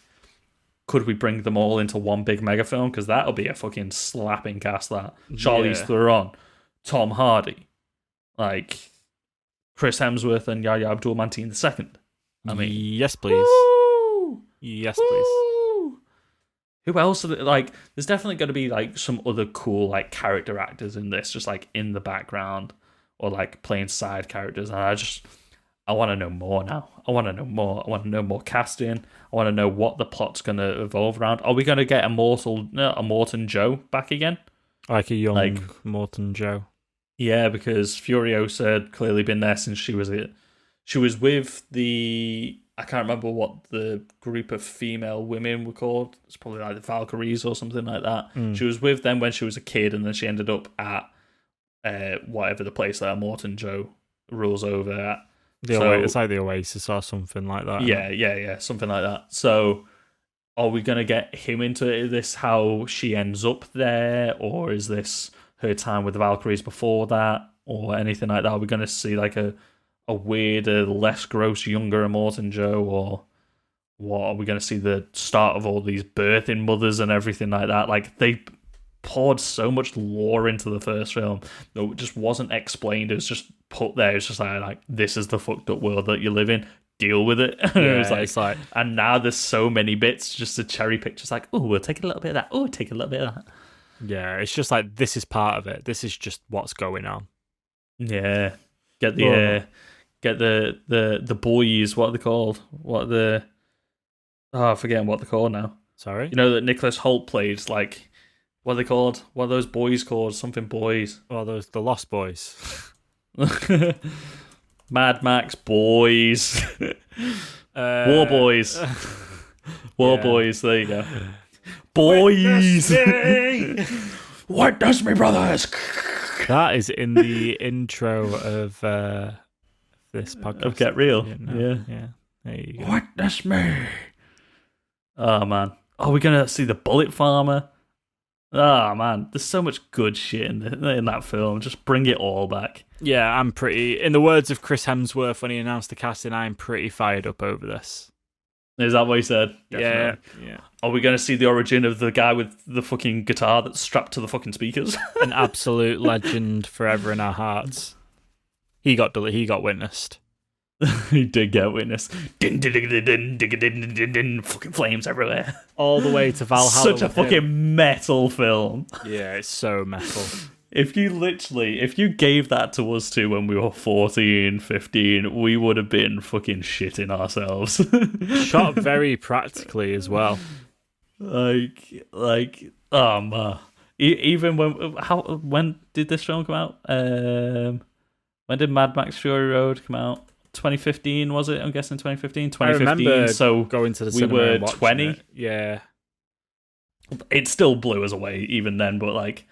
could we bring them all into one big mega film? Because that'll be a fucking slapping cast, that. Charlize Theron, Tom Hardy, like Chris Hemsworth and Yahya Abdul-Mateen II. I mean, yes, please. woo! Yes, Woo! please. Who else? Like, there's definitely going to be like some other cool like character actors in this, just like in the background or like playing side characters. And I want to know more now. I want to know more. I want to know more casting. I want to know what the plot's going to evolve around. Are we going to get a Morton Joe back again? Like a young Morton Joe. Yeah, because Furiosa had clearly been there since she was with the, I can't remember what the group of female women were called. It's probably like the Valkyries or something like that. She was with them when she was a kid, and then she ended up at whatever the place that Morton Joe rules over at. It's like the Oasis or something like that. Yeah, something like that. So are we going to get him into this, how she ends up there, or is this her time with the Valkyries before that, or anything like that? Are we going to see like a weirder, less gross, younger Immortan Joe, or what? Are we going to see the start of all these birthing mothers and everything like that? Like, they poured so much lore into the first film that just wasn't explained. It was just put there. It's just like this is the fucked up world that you live in. deal with it. And Yeah, it was it's like, and now there's so many bits just to cherry pick. Just like, oh, we'll take a little bit of that. Oh, take a little bit of that. yeah, it's just like this is part of it. This is just what's going on. Yeah, get the boys. What are they called? I'm forgetting what they're called now. Sorry, You know that Nicholas Hoult played, like, what are they called? What are those boys called? Something boys. well, those the Lost Boys. Mad Max boys. War boys. War boys. There you go. Boys. Witness me, brothers. That is in the intro of this podcast. Of Get Real. Yeah. There you go. Witness me. Oh man. Are we gonna see the Bullet Farmer? Oh man, there's so much good shit in that film. Just bring it all back. Yeah, I'm pretty. In the words of Chris Hemsworth when he announced the casting, I'm pretty fired up over this. Is that what he said? Yeah. Are we going to see the origin of the guy with the fucking guitar that's strapped to the fucking speakers? An absolute legend forever in our hearts. He got witnessed. He did get witnessed. Din, din, din, din, din, din, din, din, fucking flames everywhere. All the way to Valhalla. Such a with him. fucking metal film. Yeah, it's so metal. If you gave that to us two when we were 14, 15, we would have been fucking shitting ourselves. Shot very practically as well. Oh man. Even when did this film come out? When did Mad Max Fury Road come out? 2015 was it? I'm guessing 2015. 2015. I remember so going to the we cinema were and watching 20. it. Yeah. It still blew us away even then, but like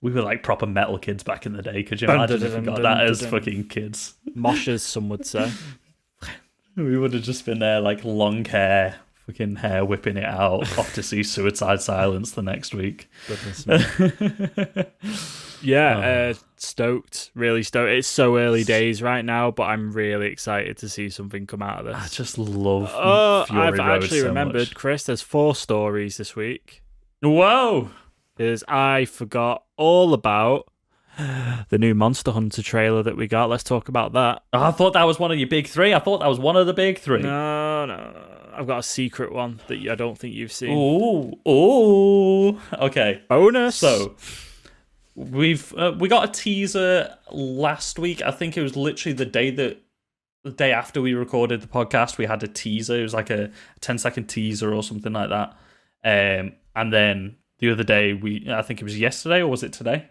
we were like proper metal kids back in the day. Could you imagine if we got that as fucking kids? Moshers, some would say. We would have just been there like long hair, fucking hair whipping it out, off to see Suicide Silence the next week. Goodness me. Yeah, stoked. Really stoked. It's so early days right now, but I'm really excited to see something come out of this. I just love Fury I've Road actually so remembered, much. Chris, there's 4 stories this week. Whoa! Is I forgot all about the new Monster Hunter trailer that we got. Let's talk about that. Oh, I thought that was one of your big 3. I thought that was one of the big 3. No. I've got a secret one that I don't think you've seen. Ooh. Okay. Bonus. So we got a teaser last week. I think it was literally the day after we recorded the podcast. We had a teaser. It was like a 10-second teaser or something like that. And then the other day, I think it was yesterday, or was it today?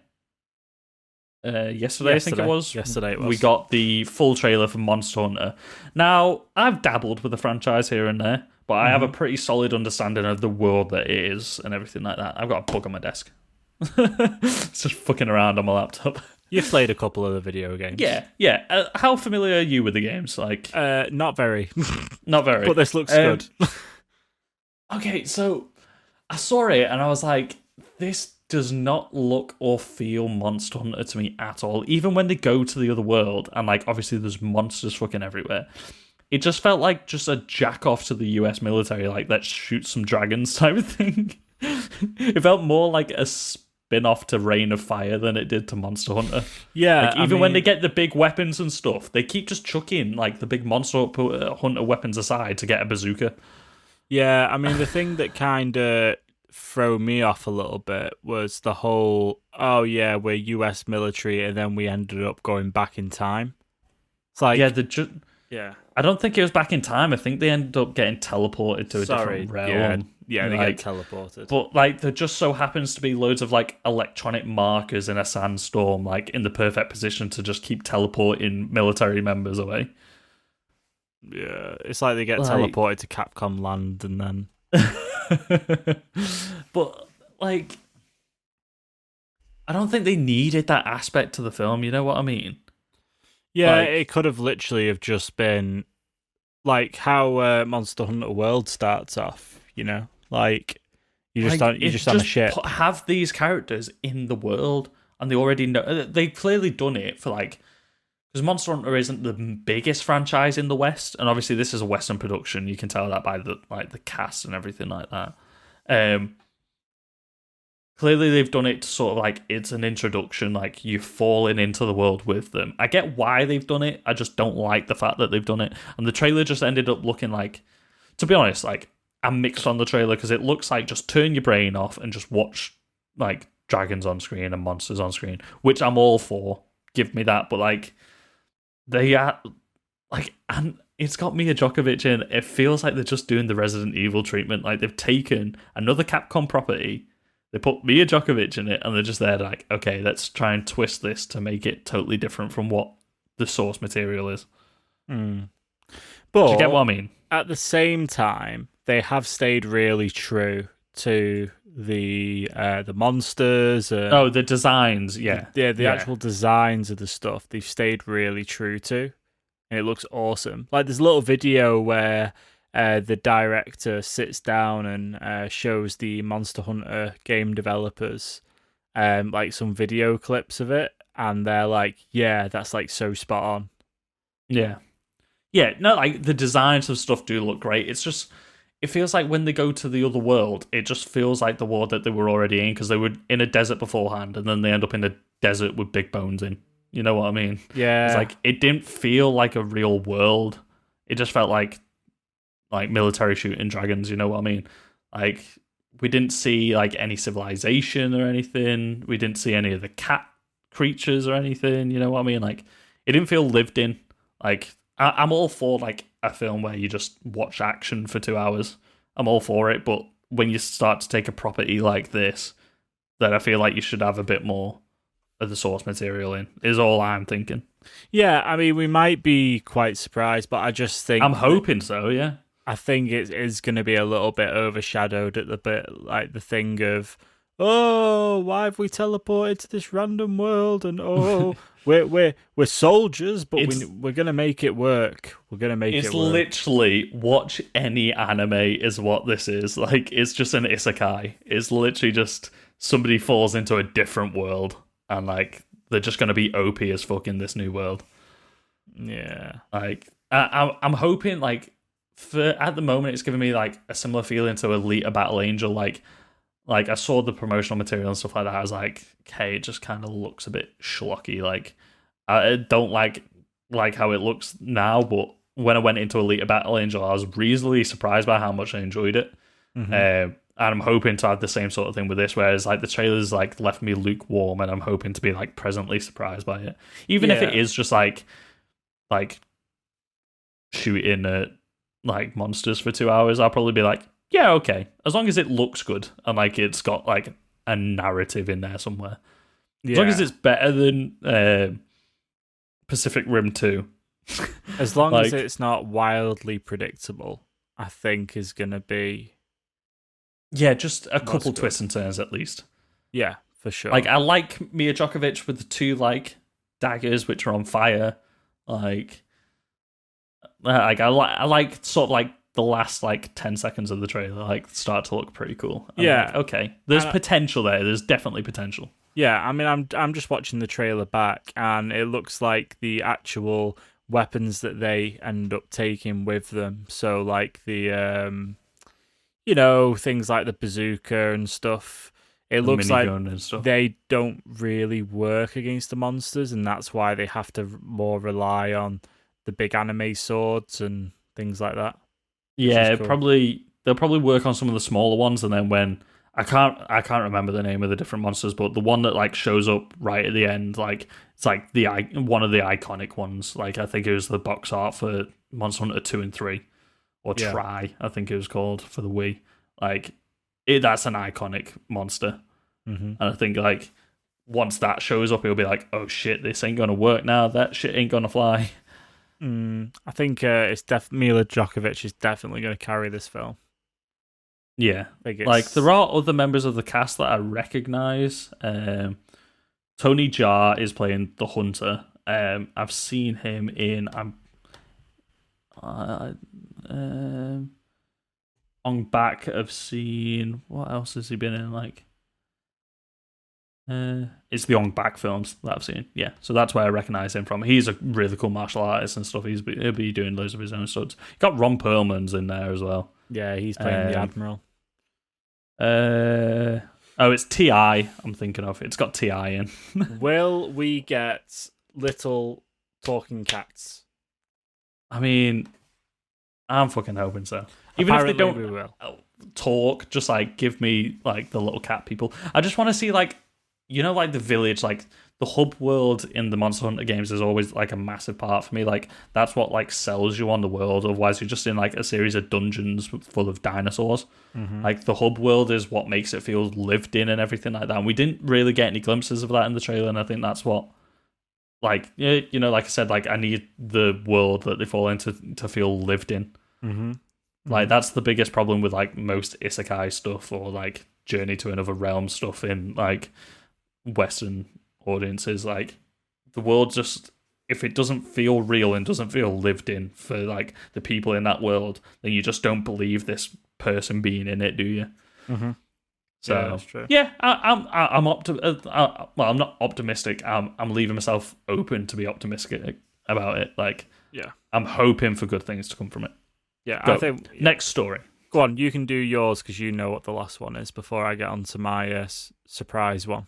Yesterday, I think it was. Yesterday it was. We got the full trailer for Monster Hunter. Now, I've dabbled with the franchise here and there, but I have a pretty solid understanding of the world that it is and everything like that. I've got a book on my desk. It's just fucking around on my laptop. You've played a couple of the video games. Yeah. How familiar are you with the games? Like, not very. not very. But this looks good. Okay, so I saw it and I was like, this does not look or feel Monster Hunter to me at all. Even when they go to the other world and like obviously there's monsters fucking everywhere, it just felt like just a jack off to the US military, like let's shoot some dragons type of thing. It felt more like a spin-off to Reign of Fire than it did to Monster Hunter. Yeah, like, even when they get the big weapons and stuff, they keep just chucking like the big Monster Hunter weapons aside to get a bazooka. Yeah, I mean the thing that kind of throw me off a little bit was the whole, oh yeah, we're US military, and then we ended up going back in time. It's like, yeah, I don't think it was back in time. I think they ended up getting teleported to a different realm. Yeah, they get teleported. But like, there just so happens to be loads of like electronic markers in a sandstorm, like in the perfect position to just keep teleporting military members away. Yeah, it's like they get teleported to Capcom Land and then. But like, I don't think they needed that aspect to the film. You know what I mean? Yeah, like, it could have literally have just been like how Monster Hunter World starts off. You know, like you just on a ship. Have these characters in the world, and they already know. They've clearly done it for like. Because Monster Hunter isn't the biggest franchise in the West, and obviously this is a Western production. You can tell that by the cast and everything like that. clearly they've done it to sort of like it's an introduction, like you're falling into the world with them. I get why they've done it. I just don't like the fact that they've done it. And the trailer just ended up looking like, to be honest, like I'm mixed on the trailer because it looks like just turn your brain off and just watch like dragons on screen and monsters on screen, which I'm all for. Give me that, but like they are like, and it's got Mia Djokovic in. It feels like they're just doing the Resident Evil treatment. Like they've taken another Capcom property, they put Mia Djokovic in it, and they're just there like, okay, let's try and twist this to make it totally different from what the source material is. But do you get what I mean? At the same time, they have stayed really true to the monsters and The designs, the actual designs of the stuff. They've stayed really true to, and it looks awesome. Like there's a little video where the director sits down and shows the Monster Hunter game developers like some video clips of it, and they're like, yeah, that's like so spot on. No, like the designs of stuff do look great. It's just, it feels like when they go to the other world, it just feels like the world that they were already in, because they were in a desert beforehand and then they end up in a desert with big bones in. You know what I mean? Yeah. It's like, it didn't feel like a real world. It just felt like military shooting dragons, you know what I mean? Like, we didn't see like any civilization or anything. We didn't see any of the cat creatures or anything, you know what I mean? Like, it didn't feel lived in. Like, I'm all for like a film where you just watch action for 2 hours. I'm all for it, but when you start to take a property like this, then I feel like you should have a bit more of the source material in, is all I'm thinking. Yeah, I mean, we might be quite surprised, but I just think... I'm hoping so, yeah. I think it is going to be a little bit overshadowed at the bit, like the thing of, oh, why have we teleported to this random world? And oh, we're soldiers, but we're going to make it work. We're going to make it work. It's literally, watch any anime is what this is. Like, it's just an isekai. It's literally just somebody falls into a different world, and like they're just going to be OP as fuck in this new world. Yeah. Like, I'm hoping, like, at the moment, it's giving me like a similar feeling to Alita Battle Angel. Like I saw the promotional material and stuff like that. I was like, okay, it just kind of looks a bit schlocky. Like, I don't like how it looks now, but when I went into Alita Battle Angel, I was reasonably surprised by how much I enjoyed it. Mm-hmm. And I'm hoping to have the same sort of thing with this, whereas like the trailers like left me lukewarm, and I'm hoping to be like pleasantly surprised by it, even if it is just like shooting at like monsters for 2 hours. I'll probably be like, yeah, okay, as long as it looks good and like it's got like a narrative in there somewhere. As long as it's better than Pacific Rim 2. As long as it's not wildly predictable, I think is going to be... Yeah, just a couple twists and turns at least. Yeah, for sure. Like, I like Mia Djokovic with the two like daggers which are on fire. Like I like sort of like the last like 10 seconds of the trailer like start to look pretty cool. I'm like, okay, there's potential there. There's definitely potential. Yeah, I mean, I'm just watching the trailer back, and it looks like the actual weapons that they end up taking with them. So like the things like the bazooka and stuff. It looks like they don't really work against the monsters, and that's why they have to more rely on the big anime swords and things like that. Yeah, cool. They'll probably work on some of the smaller ones, and then when I can't remember the name of the different monsters, but the one that like shows up right at the end, like it's like one of the iconic ones. Like I think it was the box art for Monster Hunter 2 and 3, or Try, I think it was called for the Wii. Like that's an iconic monster, and I think like once that shows up, it'll be like, oh shit, this ain't gonna work now. That shit ain't gonna fly. I think it's Mila Djokovic is definitely going to carry this film. Yeah, like there are other members of the cast that I recognize. Tony Jaa is playing the Hunter. I've seen him in on back. I've seen what else has he been in? Like, it's the Ong Bak films that I've seen. Yeah, so that's where I recognize him from. He's a really cool martial artist and stuff. He'll be doing loads of his own stunts. Got Ron Perlman's in there as well. Yeah, he's playing the Admiral. Oh, it's T.I. I'm thinking of. It's got T.I. in. Will we get little talking cats? I mean, I'm fucking hoping so. Even Apparently if they don't we will. talk, just like give me like the little cat people. I just want to see like, like the village, like the hub world in the Monster Hunter games is always like a massive part for me. Like that's what like sells you on the world. Otherwise, you're just in like a series of dungeons full of dinosaurs. Like the hub world is what makes it feel lived in and everything like that. And we didn't really get any glimpses of that in the trailer, and I think that's what. Like like I said, like I need the world that they fall into to feel lived in. Like that's the biggest problem with like most isekai stuff or like Journey to Another Realm stuff in like Western audiences. Like the world just, if it doesn't feel real and doesn't feel lived in for like the people in that world, then you just don't believe this person being in it, do you? So yeah, that's true. Yeah, I'm well, I'm not optimistic. I'm leaving myself open to be optimistic about it. Like, Yeah. I'm hoping for good things to come from it. Yeah, Go. I think... Next story. Go on, you can do yours because you know what the last one is before I get on to my surprise one.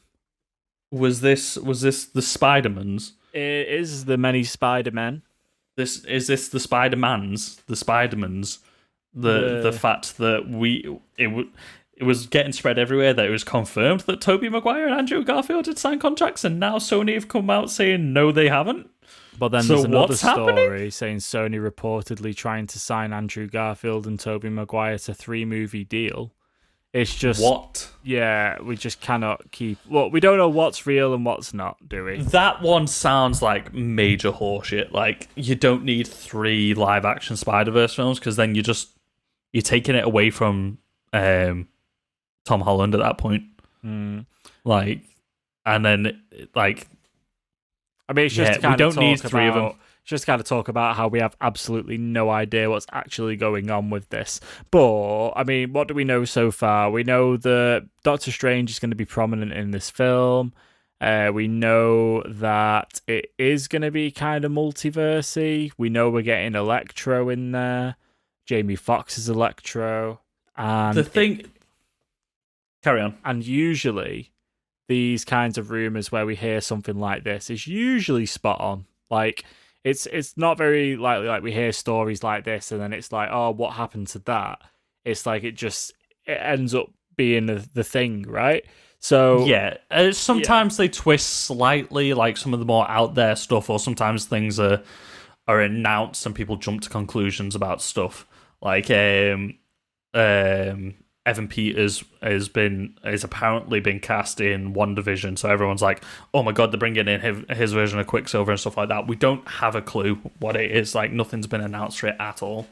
Was this the Spider-Mans? It is the many Spider-Men. This the Spider-Mans, the Spider-Mans, the fact that it was getting spread everywhere that it was confirmed that Tobey Maguire and Andrew Garfield had signed contracts, and now Sony have come out saying no, they haven't. But then So there's another what's story happening? saying Sony reportedly trying to sign Andrew Garfield and Tobey Maguire to 3-movie deal. It's just... What? Yeah, we just cannot keep... Well, we don't know what's real and what's not, do we? That one sounds like major horseshit. Like, you don't need 3 live-action Spider-Verse films, because then you're taking it away from Tom Holland at that point. Like, and then, like... I mean, it's just to kind we don't of need talk 3 of about, them. just kind of talk about how we have absolutely no idea what's actually going on with this. But I mean, what do we know so far? We know that Doctor Strange is going to be prominent in this film. We know that it is going to be kind of multiversey. We know we're getting Electro in there. Jamie Foxx is Electro, and The thing... Carry on. and usually these kinds of rumors where we hear something like this is usually spot on. Like it's not very likely like we hear stories like this and then it's like, oh, what happened to that? It's like it ends up being the thing, right? So Yeah, sometimes they twist slightly, like some of the more out there stuff, or sometimes things are announced and people jump to conclusions about stuff. Like Evan Peters is apparently been cast in WandaVision, so everyone's like, oh my god, they're bringing in his version of Quicksilver and stuff like that. We don't have a clue what it is. Like, nothing's been announced for it at all.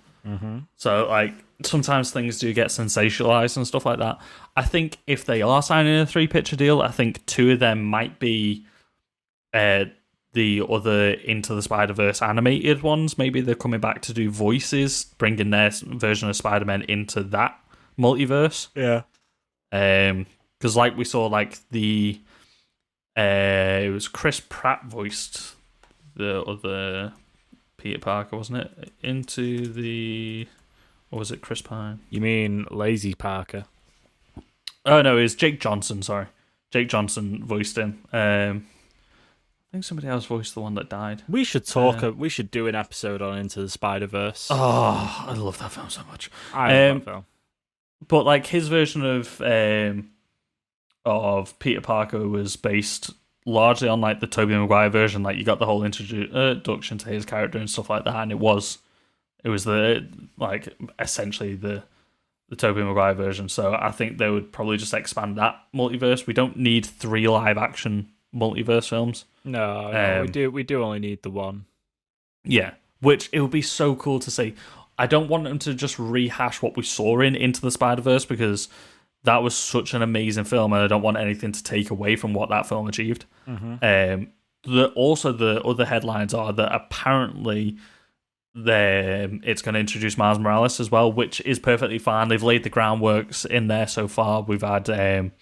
So like sometimes things do get sensationalized and stuff like that. I think if they are signing a 3-picture deal, I think 2 of them might be the other Into the Spider-Verse animated ones. Maybe they're coming back to do voices, bringing their version of Spider-Man into that multiverse. Yeah. Because like we saw, like the it was Chris Pratt voiced the other Peter Parker, wasn't it? Into the... Or was it Chris Pine? You mean Lazy Parker? Oh no, it was Jake Johnson, sorry. Jake Johnson voiced him. I think somebody else voiced the one that died. We should we should do an episode on Into the Spider-Verse. Oh, I love that film so much. I love that film. But like his version of Peter Parker was based largely on like the Tobey Maguire version. Like you got the whole introduction to his character and stuff like that, and it was the like essentially the Tobey Maguire version. So I think they would probably just expand that multiverse. We don't need 3 live action multiverse films. No, we do only need the one. Yeah, which it would be so cool to see. I don't want them to just rehash what we saw in Into the Spider-Verse, because that was such an amazing film, and I don't want anything to take away from what that film achieved. Also, the other headlines are that apparently it's going to introduce Miles Morales as well, which is perfectly fine. They've laid the groundworks in there so far. We've had Childish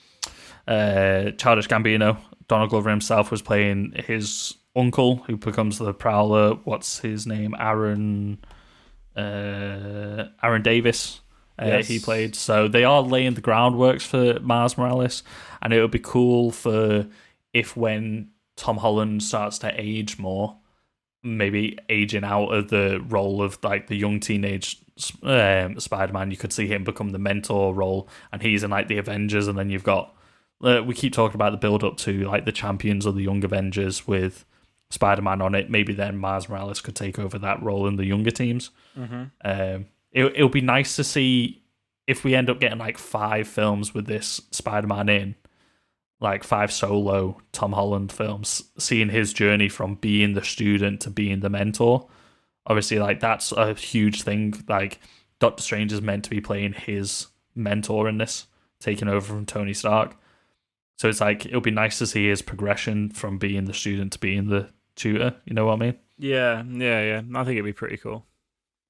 Gambino. Donald Glover himself was playing his uncle, who becomes the Prowler. What's his name? Aaron Davis. Yes. he played. So they are laying the groundworks for Miles Morales, and it would be cool for if when Tom Holland starts to age more, maybe aging out of the role of like the young teenage Spider-Man, you could see him become the mentor role, and he's in like the Avengers, and then you've got we keep talking about the build up to like the Champions of the Young Avengers with Spider-Man on it. Maybe then Miles Morales could take over that role in the younger teams. It'll be nice to see if we end up getting like 5 films with this Spider-Man in, like 5 solo Tom Holland films, seeing his journey from being the student to being the mentor. Obviously, like that's a huge thing. Like Doctor Strange is meant to be playing his mentor in this, taking over from Tony Stark. So it's like it'll be nice to see his progression from being the student to being the tutor. You know what I mean? Yeah. I think it'd be pretty cool.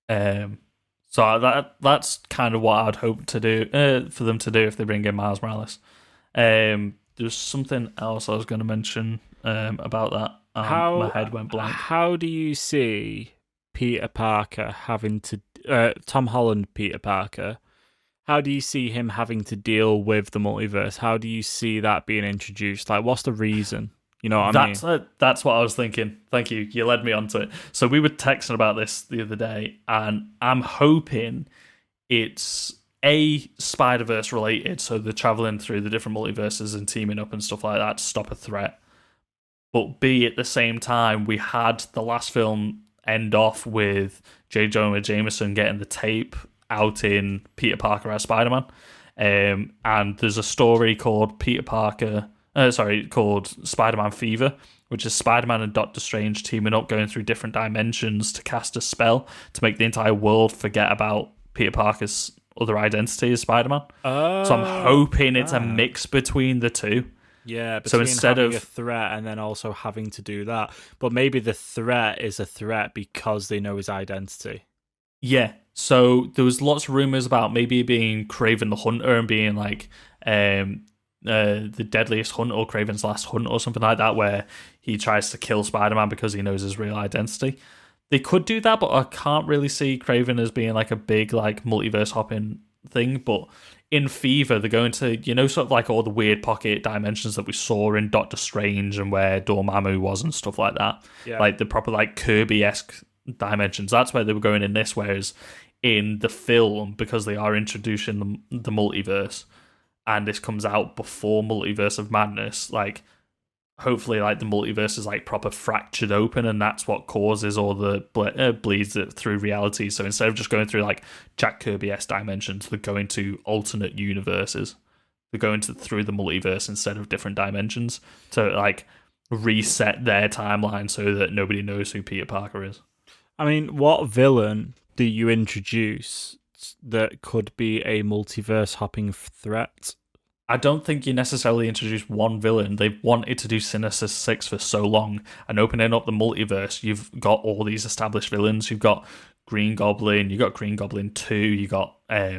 So that's kind of what I'd hope to do for them to do if they bring in Miles Morales. There's something else I was going to mention about that. My head went blank. How do you see Peter Parker having to Tom Holland Peter Parker? How do you see him having to deal with the multiverse? How do you see that being introduced? Like, what's the reason? You know what I mean? That's what I was thinking. Thank you. You led me onto it. So we were texting about this the other day, and I'm hoping it's Spider-Verse related, so they're traveling through the different multiverses and teaming up and stuff like that to stop a threat. But B, at the same time, we had the last film end off with J. Jonah Jameson getting the tape out in Peter Parker as Spider-Man. And there's a story called called Spider-Man Fever, which is Spider-Man and Doctor Strange teaming up, going through different dimensions to cast a spell to make the entire world forget about Peter Parker's other identity as Spider-Man. So I'm hoping it's a mix between the two. Yeah, so between instead having of a threat and then also having to do that. But maybe the threat is a threat because they know his identity. Yeah, so there was lots of rumors about maybe being Kraven the Hunter and being like the deadliest hunt or Kraven's last hunt or something like that, where he tries to kill Spider-Man because he knows his real identity. They could do that, but I can't really see Kraven as being like a big like multiverse hopping thing. But in Fever, they're going to, sort of like all the weird pocket dimensions that we saw in Doctor Strange and where Dormammu was and stuff like that. Yeah. Like the proper like Kirby-esque dimensions. That's where they were going in this, whereas in the film, because they are introducing the multiverse, and this comes out before Multiverse of Madness, like hopefully like the multiverse is like proper fractured open, and that's what causes all the bleeds it through reality. So instead of just going through like Jack Kirby-esque dimensions, they're going to alternate universes. They're going through the multiverse instead of different dimensions to like reset their timeline so that nobody knows who Peter Parker is. I mean, what villain do you introduce that could be a multiverse hopping threat? I don't think you necessarily introduce one villain. They've wanted to do Sinister Six for so long, and opening up the multiverse, you've got all these established villains. You've got Green Goblin, you've got Green Goblin 2, you've got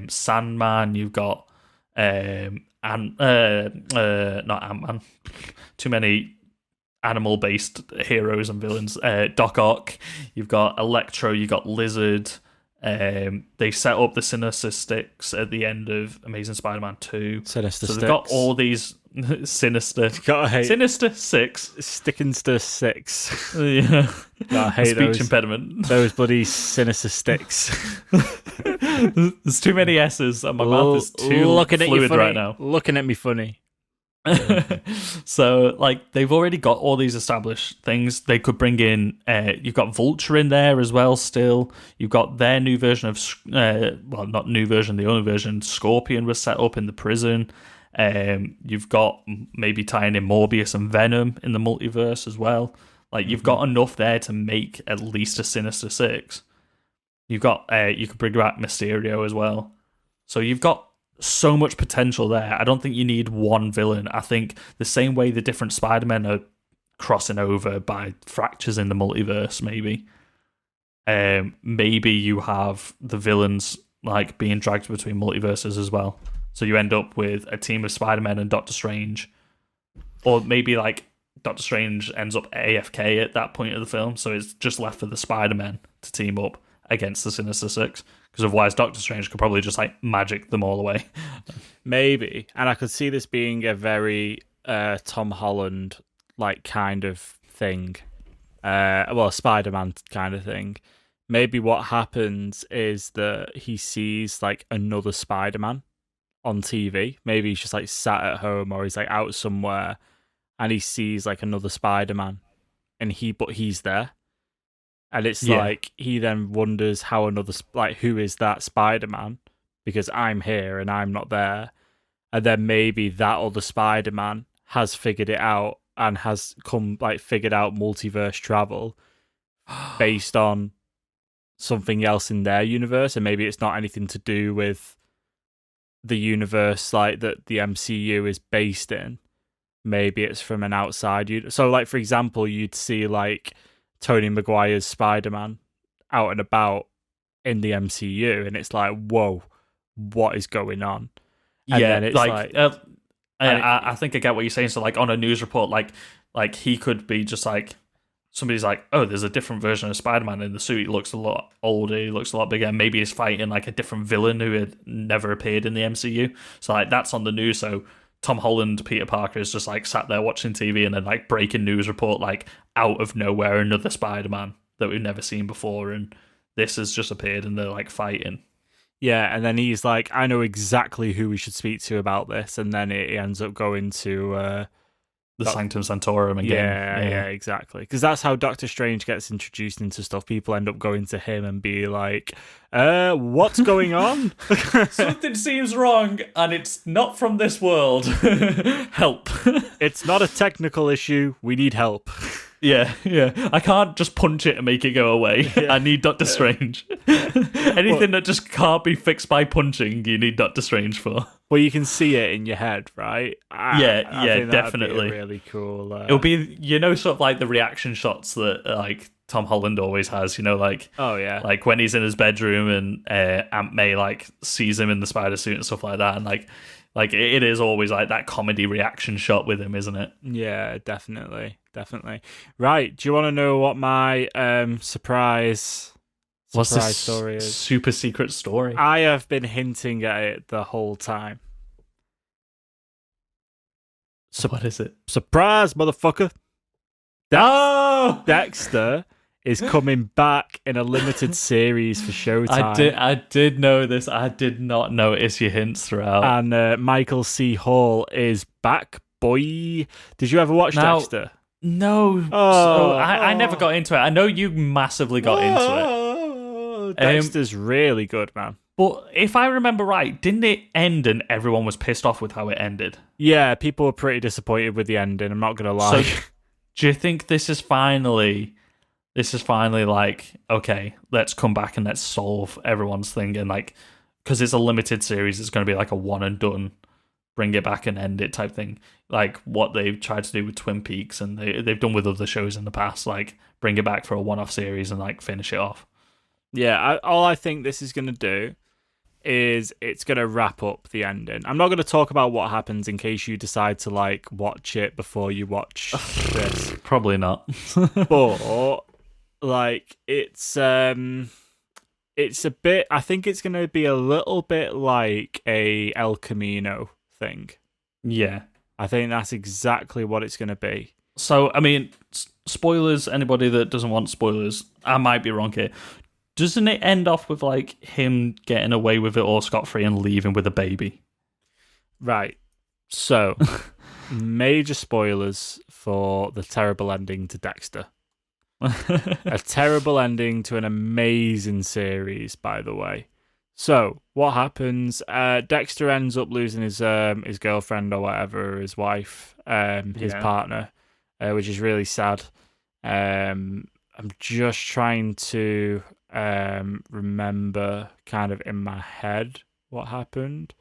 Sandman, you've got not Ant-Man. Too many animal-based heroes and villains. Doc Ock, you've got Electro, you've got Lizard. They set up the Sinister Six at the end of Amazing Spider-Man 2. Sinister so Six. They've got all these Sinister Six. Stickinster Six. Yeah. I hate speech those, impediment. those bloody Sinister Sticks. There's too many S's and my mouth is too fluid right now. Looking at me funny. So like they've already got all these established things. They could bring in you've got Vulture in there as well. Still, you've got their new version of not new version, the only version, Scorpion was set up in the prison. You've got maybe tying in Morbius and Venom in the multiverse as well. Like you've got enough there to make at least a Sinister Six. You've got you could bring back Mysterio as well. So you've got so much potential there. I don't think you need one villain. I think the same way the different Spider-Men are crossing over by fractures in the multiverse, maybe you have the villains like being dragged between multiverses as well. So you end up with a team of Spider-Men and Doctor Strange, or maybe like Doctor Strange ends up AFK at that point of the film, so it's just left for the Spider-Men to team up, against the Sinister Six, because otherwise Doctor Strange could probably just like magic them all away. Maybe, and I could see this being a very Tom Holland like kind of thing. Well, a Spider-Man kind of thing. Maybe what happens is that he sees like another Spider-Man on TV. Maybe he's just like sat at home or he's like out somewhere and he sees like another Spider-Man but he's there. And it's like he then wonders how who is that Spider-Man? Because I'm here and I'm not there. And then maybe that other Spider-Man has figured it out and has figured out multiverse travel based on something else in their universe, and maybe it's not anything to do with the universe like that the MCU is based in. Maybe it's from an outside so like for example, you'd see like Tobey Maguire's Spider-Man out and about in the MCU, and it's like, whoa, what is going on? And then it's I think I get what you're saying. So like on a news report, like he could be just like, somebody's like, oh, there's a different version of Spider-Man in the suit. He looks a lot older. He looks a lot bigger. Maybe he's fighting like a different villain who had never appeared in the MCU. So like that's on the news. So Tom Holland, Peter Parker is just like sat there watching TV, and then like breaking news report, like out of nowhere, another Spider-Man that we've never seen before, and this has just appeared, and they're like fighting. Yeah, and then he's like, I know exactly who we should speak to about this, and then it ends up going to the Sanctum Sanctorum again. Yeah, exactly. Because that's how Doctor Strange gets introduced into stuff. People end up going to him and be like, what's going on? Something seems wrong, and it's not from this world. Help. It's not a technical issue. We need help. Yeah. I can't just punch it and make it go away. Yeah. I need Doctor Strange. Anything that just can't be fixed by punching, you need Doctor Strange for. Well, you can see it in your head, right? I think definitely. Be really cool. It'll be, sort of like the reaction shots that like Tom Holland always has. Like, oh yeah, like when he's in his bedroom and Aunt May like sees him in the spider suit and stuff like that, and like it is always like that comedy reaction shot with him, isn't it? Yeah, definitely. Right, do you want to know what my surprise story is? Super secret story? I have been hinting at it the whole time. What is it? Surprise, motherfucker! Dexter is coming back in a limited series for Showtime. I did know this. I did not notice your hints throughout. And Michael C. Hall is back, boy. Did you ever watch Dexter? No. I never got into it. I know you massively got into it. Dexter's really good, man. But if I remember right, didn't it end and everyone was pissed off with how it ended? Yeah, people were pretty disappointed with the ending, I'm not going to lie. So, do you think this is finally like, okay, let's come back and let's solve everyone's thing, and like, because it's a limited series, it's going to be like a one and done, bring it back and end it type thing, like what they've tried to do with Twin Peaks and they've done with other shows in the past, like bring it back for a one-off series and like finish it off. Yeah, all I think this is going to do is it's going to wrap up the ending. I'm not going to talk about what happens in case you decide to like watch it before you watch this. Probably not. But like it's a bit, I think it's going to be a little bit like a El Camino thing. Yeah. I think that's exactly what it's going to be. So, I mean, spoilers, anybody that doesn't want spoilers, I might be wrong here. Doesn't it end off with like him getting away with it all scot-free and leaving with a baby? Right. So, major spoilers for the terrible ending to Dexter. A terrible ending to an amazing series, by the way. So, what happens? Dexter ends up losing his girlfriend or whatever, his wife, his partner, which is really sad. I'm just trying to remember kind of in my head what happened.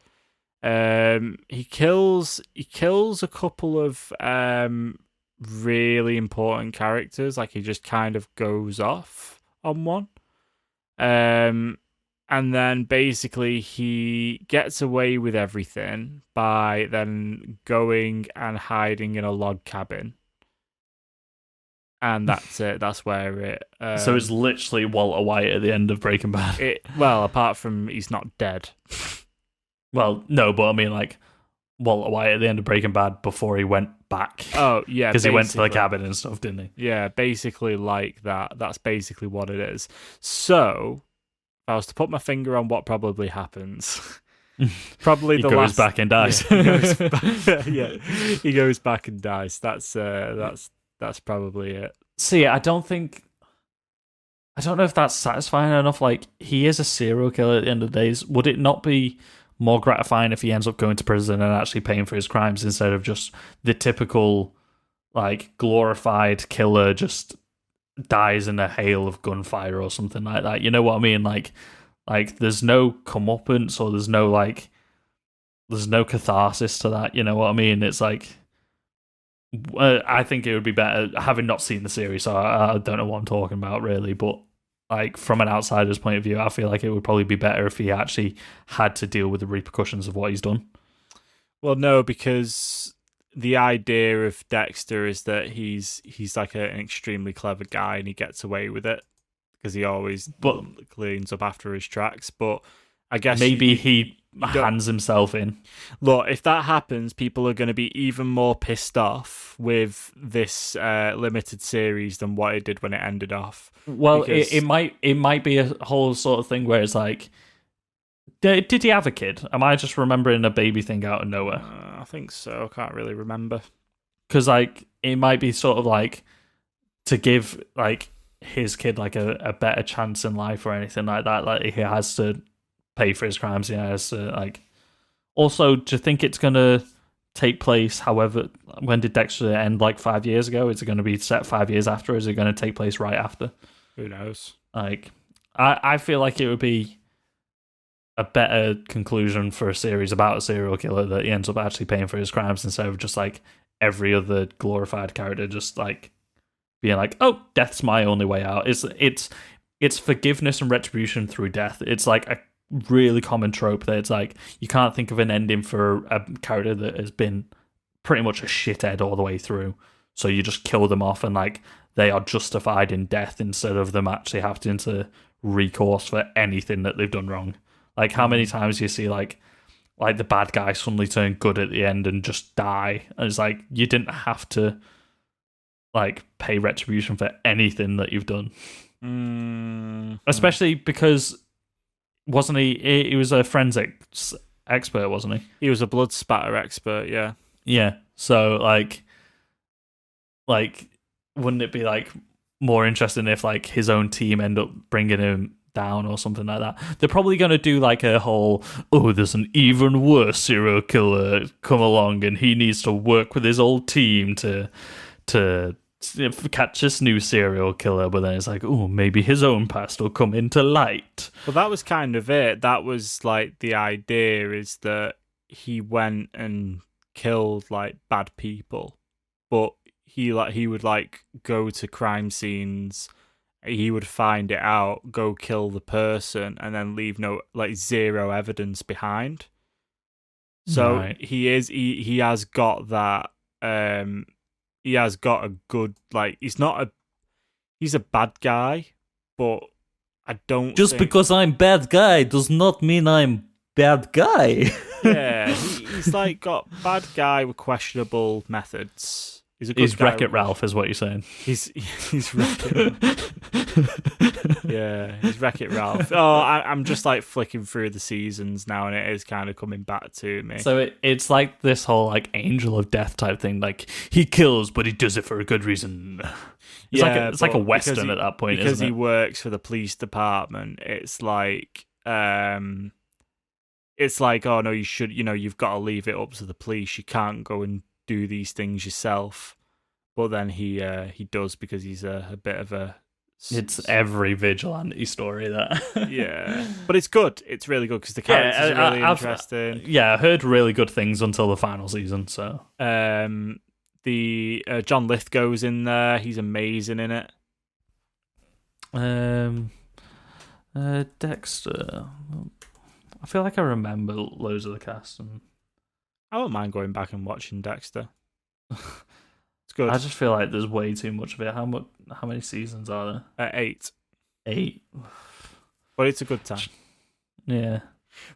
He kills a couple of really important characters. Like he just kind of goes off on one. And then basically he gets away with everything by then going and hiding in a log cabin. and that's it. That's where it. So it's literally Walter White at the end of Breaking Bad. Well, apart from he's not dead. Well, no, but I mean, like, Walter White at the end of Breaking Bad before he went back. Oh, yeah. Because he went to the cabin and stuff, didn't he? Yeah, basically like that. That's basically what it is. So, if I was to put my finger on what probably happens, probably he goes back and dies. Yeah, he goes back and dies. That's probably it. See, I don't know if that's satisfying enough. Like, he is a serial killer at the end of the days. Would it not be more gratifying if he ends up going to prison and actually paying for his crimes instead of just the typical, like, glorified killer just dies in a hail of gunfire or something like that? You know what I mean? Like there's no comeuppance or there's no catharsis to that. You know what I mean? It's like, I think it would be better, having not seen the series, so I don't know what I'm talking about really, but like from an outsider's point of view, I feel like it would probably be better if he actually had to deal with the repercussions of what he's done. Well, no, because the idea of Dexter is that he's like an extremely clever guy and he gets away with it because he always cleans up after his tracks. But I guess maybe he hands himself in. Look, if that happens, people are going to be even more pissed off with this limited series than what it did when it ended off. Well, it might be a whole sort of thing where it's like, did he have a kid? Am I just remembering a baby thing out of nowhere? I think so. I can't really remember. Because like it might be sort of like to give like his kid like a better chance in life or anything like that. Like he has to pay for his crimes. He has to like. Also, do you think it's gonna take place? However, when did Dexter end? Like 5 years ago? Is it going to be set 5 years after? Or is it going to take place right after? Who knows? Like, I feel like it would be a better conclusion for a series about a serial killer that he ends up actually paying for his crimes instead of just like every other glorified character just like being like, oh, death's my only way out. It's forgiveness and retribution through death. It's like a really common trope that it's like you can't think of an ending for a character that has been pretty much a shithead all the way through, so you just kill them off and like they are justified in death instead of them actually having to recourse for anything that they've done wrong. Like how many times you see like the bad guy suddenly turn good at the end and just die, and it's like you didn't have to like pay retribution for anything that you've done. Especially because wasn't he was a forensics expert, wasn't he? He was a blood spatter expert, yeah. Yeah. So like wouldn't it be like more interesting if like his own team end up bringing him down or something like that? They're probably going to do like a whole, oh, there's an even worse serial killer come along and he needs to work with his old team to catch this new serial killer, but then it's like, oh, maybe his own past will come into light. Well, that was kind of it. That was like the idea, is that he went and killed like bad people, but he would like go to crime scenes, he would find it out, go kill the person, and then leave zero evidence behind. So right. he has got that. He has got a good, like, he's a bad guy, but I don't just because I'm bad guy does not mean I'm bad guy. Yeah, he's like got bad guy with questionable methods. He's Wreck-It Ralph, is what you're saying. He's Wreck-It. Yeah, he's Wreck-It Ralph. Oh, I'm just like flicking through the seasons now, and it is kind of coming back to me. So it's like this whole like angel of death type thing. Like he kills, but he does it for a good reason. It's like a western at that point, because isn't it? He works for the police department. It's like oh no, you've got to leave it up to the police. You can't go and do these things yourself. But then he does, because he's a bit of a... It's every vigilante story, that. Yeah. But it's good. It's really good because the characters are really interesting. Yeah, I heard really good things until the final season, so... The John Lithgow's in there. He's amazing in it. Dexter... I feel like I remember loads of the cast. And... I won't mind going back and watching Dexter. It's It's good. I just feel like there's way too much of it. How many seasons are there? 8. 8. But it's a good time. Yeah.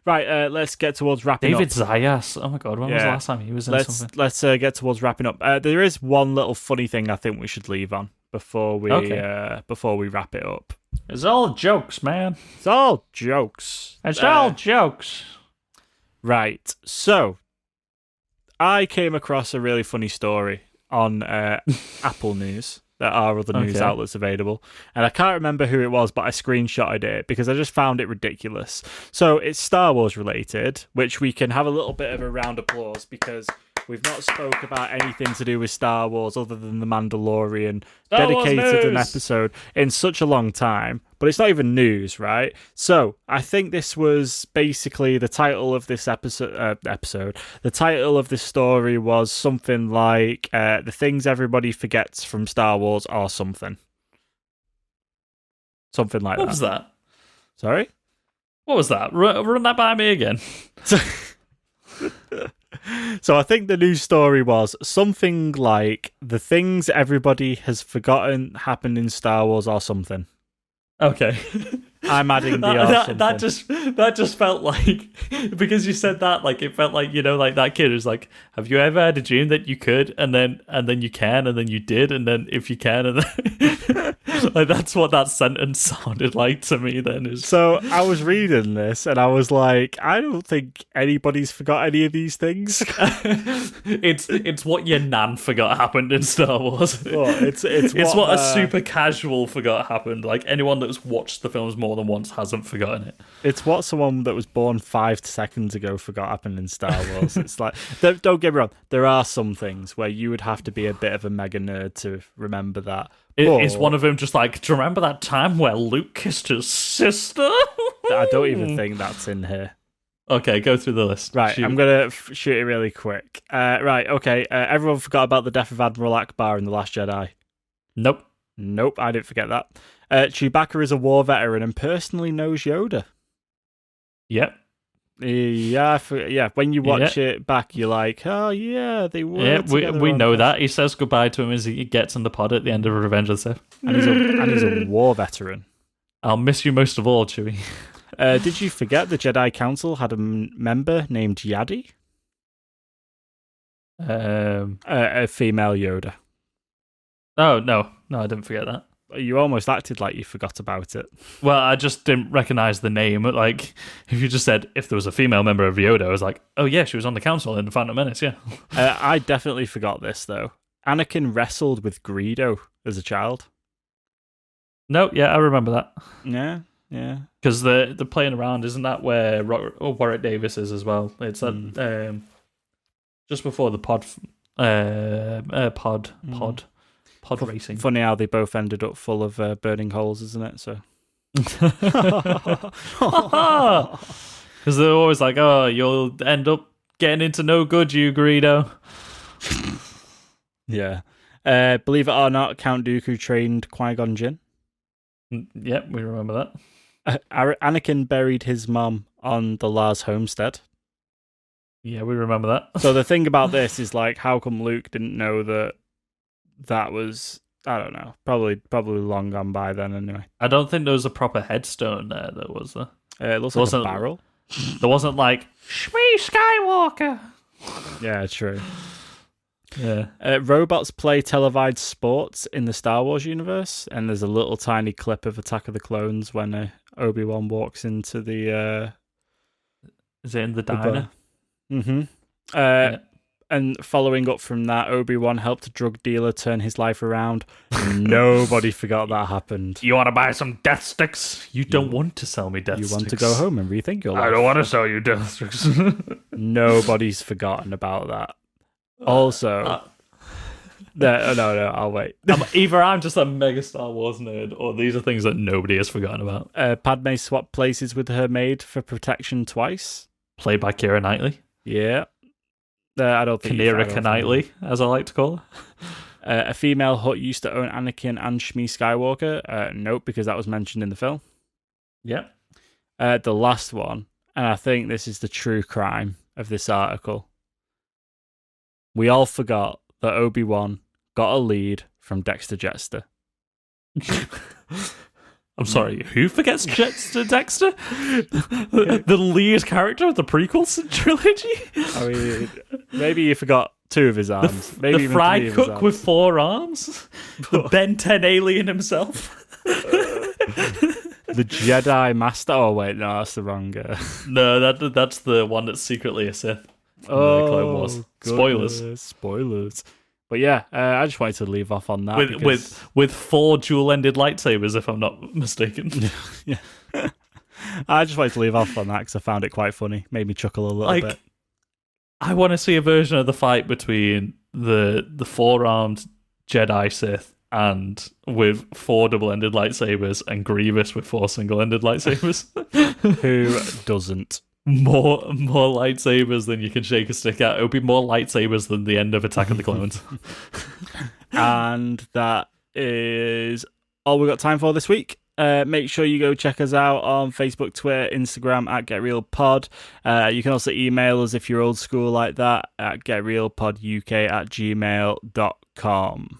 Right, let's get towards wrapping David up. Zayas. Oh my god, when was the last time he was in something? Let's get towards wrapping up. There is one little funny thing I think we should leave on before we wrap it up. It's all jokes, man. It's all jokes. It's all jokes. Right, so I came across a really funny story on Apple News. There are other news outlets available. And I can't remember who it was, but I screenshotted it because I just found it ridiculous. So it's Star Wars related, which we can have a little bit of a round of applause because we've not spoke about anything to do with Star Wars other than The Mandalorian dedicated an episode in such a long time. But it's not even news, right? So I think this was basically the title of this episode. The title of this story was something like "The Things Everybody Forgets from Star Wars" or something. Something like that. What was that? Sorry? What was that? Run that by me again. So I think the news story was something like "The Things Everybody Has Forgotten Happened in Star Wars" or something. Okay. I'm adding the that just felt like, because you said that, like it felt like, like that kid was like, have you ever had a dream that you could and then you can and then you did and then if you can and then like that's what that sentence sounded like to me then. So I was reading this and I was like, I don't think anybody's forgot any of these things. It's what your nan forgot happened in Star Wars. Well, it's what a super casual forgot happened. Like anyone that's watched the films more than once hasn't forgotten it. It's what someone that was born 5 seconds ago forgot happened in Star Wars. It's like, don't get me wrong, there are some things where you would have to be a bit of a mega nerd to remember that. Is one of them just like, do you remember that time where Luke kissed his sister? I don't even think that's in here. Okay, go through the list. Right, shoot. I'm going to shoot it really quick. Everyone forgot about the death of Admiral Akbar in The Last Jedi. Nope, I didn't forget that. Chewbacca is a war veteran and personally knows Yoda. Yep. Yeah. When you watch it back, you're like, oh yeah, they were. Yeah, we know that. He says goodbye to him as he gets in the pod at the end of Revenge of the Sith. And he's a war veteran. I'll miss you most of all, Chewie. Did you forget the Jedi Council had a member named Yadi? A female Yoda. Oh, no, I didn't forget that. You almost acted like you forgot about it. Well, I just didn't recognize the name. Like, if you just said, if there was a female member of Yoda, I was like, oh yeah, she was on the council in The Phantom Menace, yeah. I definitely forgot this, though. Anakin wrestled with Greedo as a child. No, yeah, I remember that. Yeah. Because the playing around, isn't that where Warwick Davis is as well? It's just before the pod racing. Funny how they both ended up full of burning holes, isn't it? So, because they're always like, "Oh, you'll end up getting into no good, you Greedo." Yeah. Believe it or not, Count Dooku trained Qui-Gon Jinn. Yep, we remember that. Anakin buried his mom on the Lars homestead. Yeah, we remember that. So the thing about this is like, how come Luke didn't know that was, I don't know, probably long gone by then anyway. I don't think there was a proper headstone there, though, was there? It looks like a barrel. There wasn't like, Shmi Skywalker. Yeah, true. Yeah. Robots play televised sports in the Star Wars universe, and there's a little tiny clip of Attack of the Clones when Obi-Wan walks into the... Is it in the diner? Mm-hmm. Yeah. And following up from that, Obi-Wan helped a drug dealer turn his life around. Nobody forgot that happened. You want to buy some death sticks? You don't want to sell me death sticks. You want to go home and rethink your life. I don't want to sell you death sticks. Nobody's forgotten about that. Also... No, I'll wait. Either I'm just a mega Star Wars nerd, or these are things that nobody has forgotten about. Padme swapped places with her maid for protection twice. Played by Keira Knightley. Yeah. I don't think Keira Knightley, as I like to call her. A female Hutt used to own Anakin and Shmi Skywalker. Nope, because that was mentioned in the film. Yeah. The last one, and I think this is the true crime of this article. We all forgot that Obi-Wan got a lead from Dexter Jetster. I'm sorry, who forgets Dexter? The lead character of the prequel trilogy? I mean, maybe you forgot 2 of his arms. Maybe the even fry 3 of his cook arms. with 4 arms? The Ben 10 alien himself? The Jedi Master. Oh, wait, no, that's the wrong guy. No, that's the one that's secretly a Sith. The Clone Wars. Goodness. Spoilers. But yeah, I just wanted to leave off on that. With 4 dual-ended lightsabers, if I'm not mistaken. Yeah. I just wanted to leave off on that because I found it quite funny. Made me chuckle a little bit. I want to see a version of the fight between the 4-armed Jedi Sith and with 4 double-ended lightsabers and Grievous with 4 single-ended lightsabers. Who doesn't? More lightsabers than you can shake a stick at. It would be more lightsabers than the end of Attack of the Clones. And that is all we've got time for this week. Make sure you go check us out on Facebook, Twitter, Instagram at GetRealPod. You can also email us if you're old school like that at getrealpoduk@gmail.com.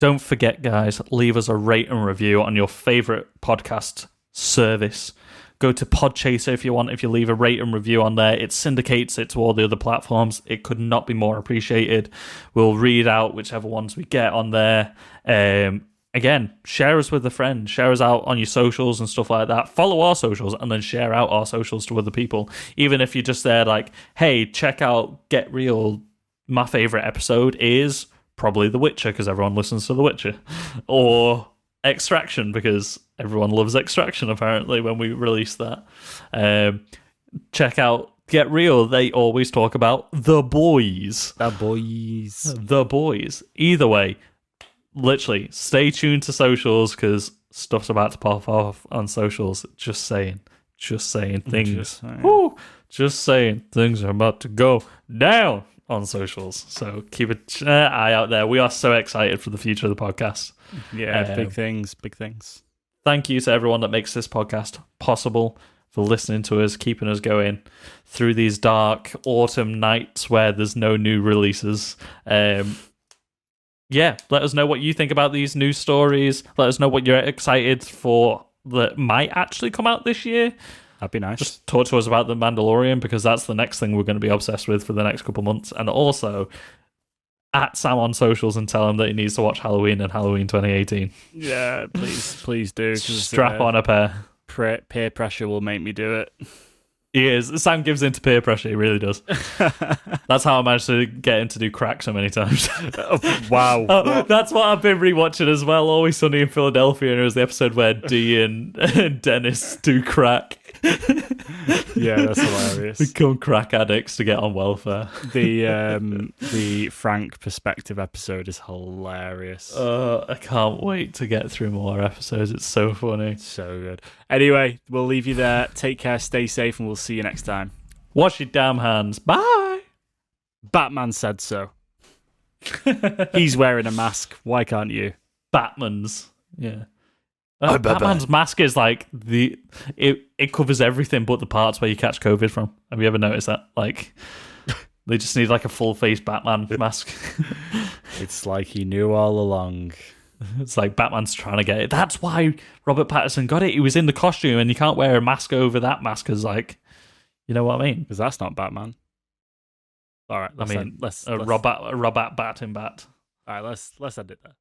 Don't forget, guys, leave us a rate and review on your favourite podcast service. Go to Podchaser if you want. If you leave a rate and review on there, it syndicates it to all the other platforms. It could not be more appreciated. We'll read out whichever ones we get on there. Again, share us with a friend. Share us out on your socials and stuff like that. Follow our socials and then share out our socials to other people. Even if you're just there like, hey, check out Get Real. My favourite episode is probably The Witcher because everyone listens to The Witcher. Or Extraction because everyone loves Extraction apparently when we release that. Check out Get Real. They always talk about The Boys. The boys. The Boys. Either way, literally, stay tuned to socials because stuff's about to pop off on socials. Just saying things. Just saying things are about to go down on socials. So keep an eye out there. We are so excited for the future of the podcast. Yeah, big things. Thank you to everyone that makes this podcast possible, for listening to us, keeping us going through these dark autumn nights where there's no new releases. Yeah, let us know what you think about these news stories. Let us know what you're excited for that might actually come out this year. That'd be nice. Just talk to us about The Mandalorian because that's the next thing we're going to be obsessed with for the next couple months. And also, at Sam on socials and tell him that he needs to watch Halloween and Halloween 2018. Yeah, please do. Strap on a pair. Peer pressure will make me do it. He is. Sam gives into peer pressure. He really does. That's how I managed to get him to do crack so many times. Wow. That's what I've been rewatching as well. Always Sunny in Philadelphia, and it was the episode where Dee and Dennis do crack. Yeah, that's hilarious. Become crack addicts to get on welfare. The Frank perspective episode is hilarious. I can't wait to get through more episodes. It's so funny. So good. Anyway, we'll leave you there. Take care, stay safe, and we'll see you next time. Wash your damn hands. Bye. Batman said so. He's wearing a mask. Why can't you? Batman's. Yeah. Batman's mask is like it covers everything but the parts where you catch COVID from. Have you ever noticed that? Like they just need like a full face Batman mask. It's like he knew all along. It's like Batman's trying to get it. That's why Robert Pattinson got it. He was in the costume and you can't wear a mask over that mask because like, you know what I mean? Because that's not Batman. All right. Robert Bat in Bat. All right, let's end it there.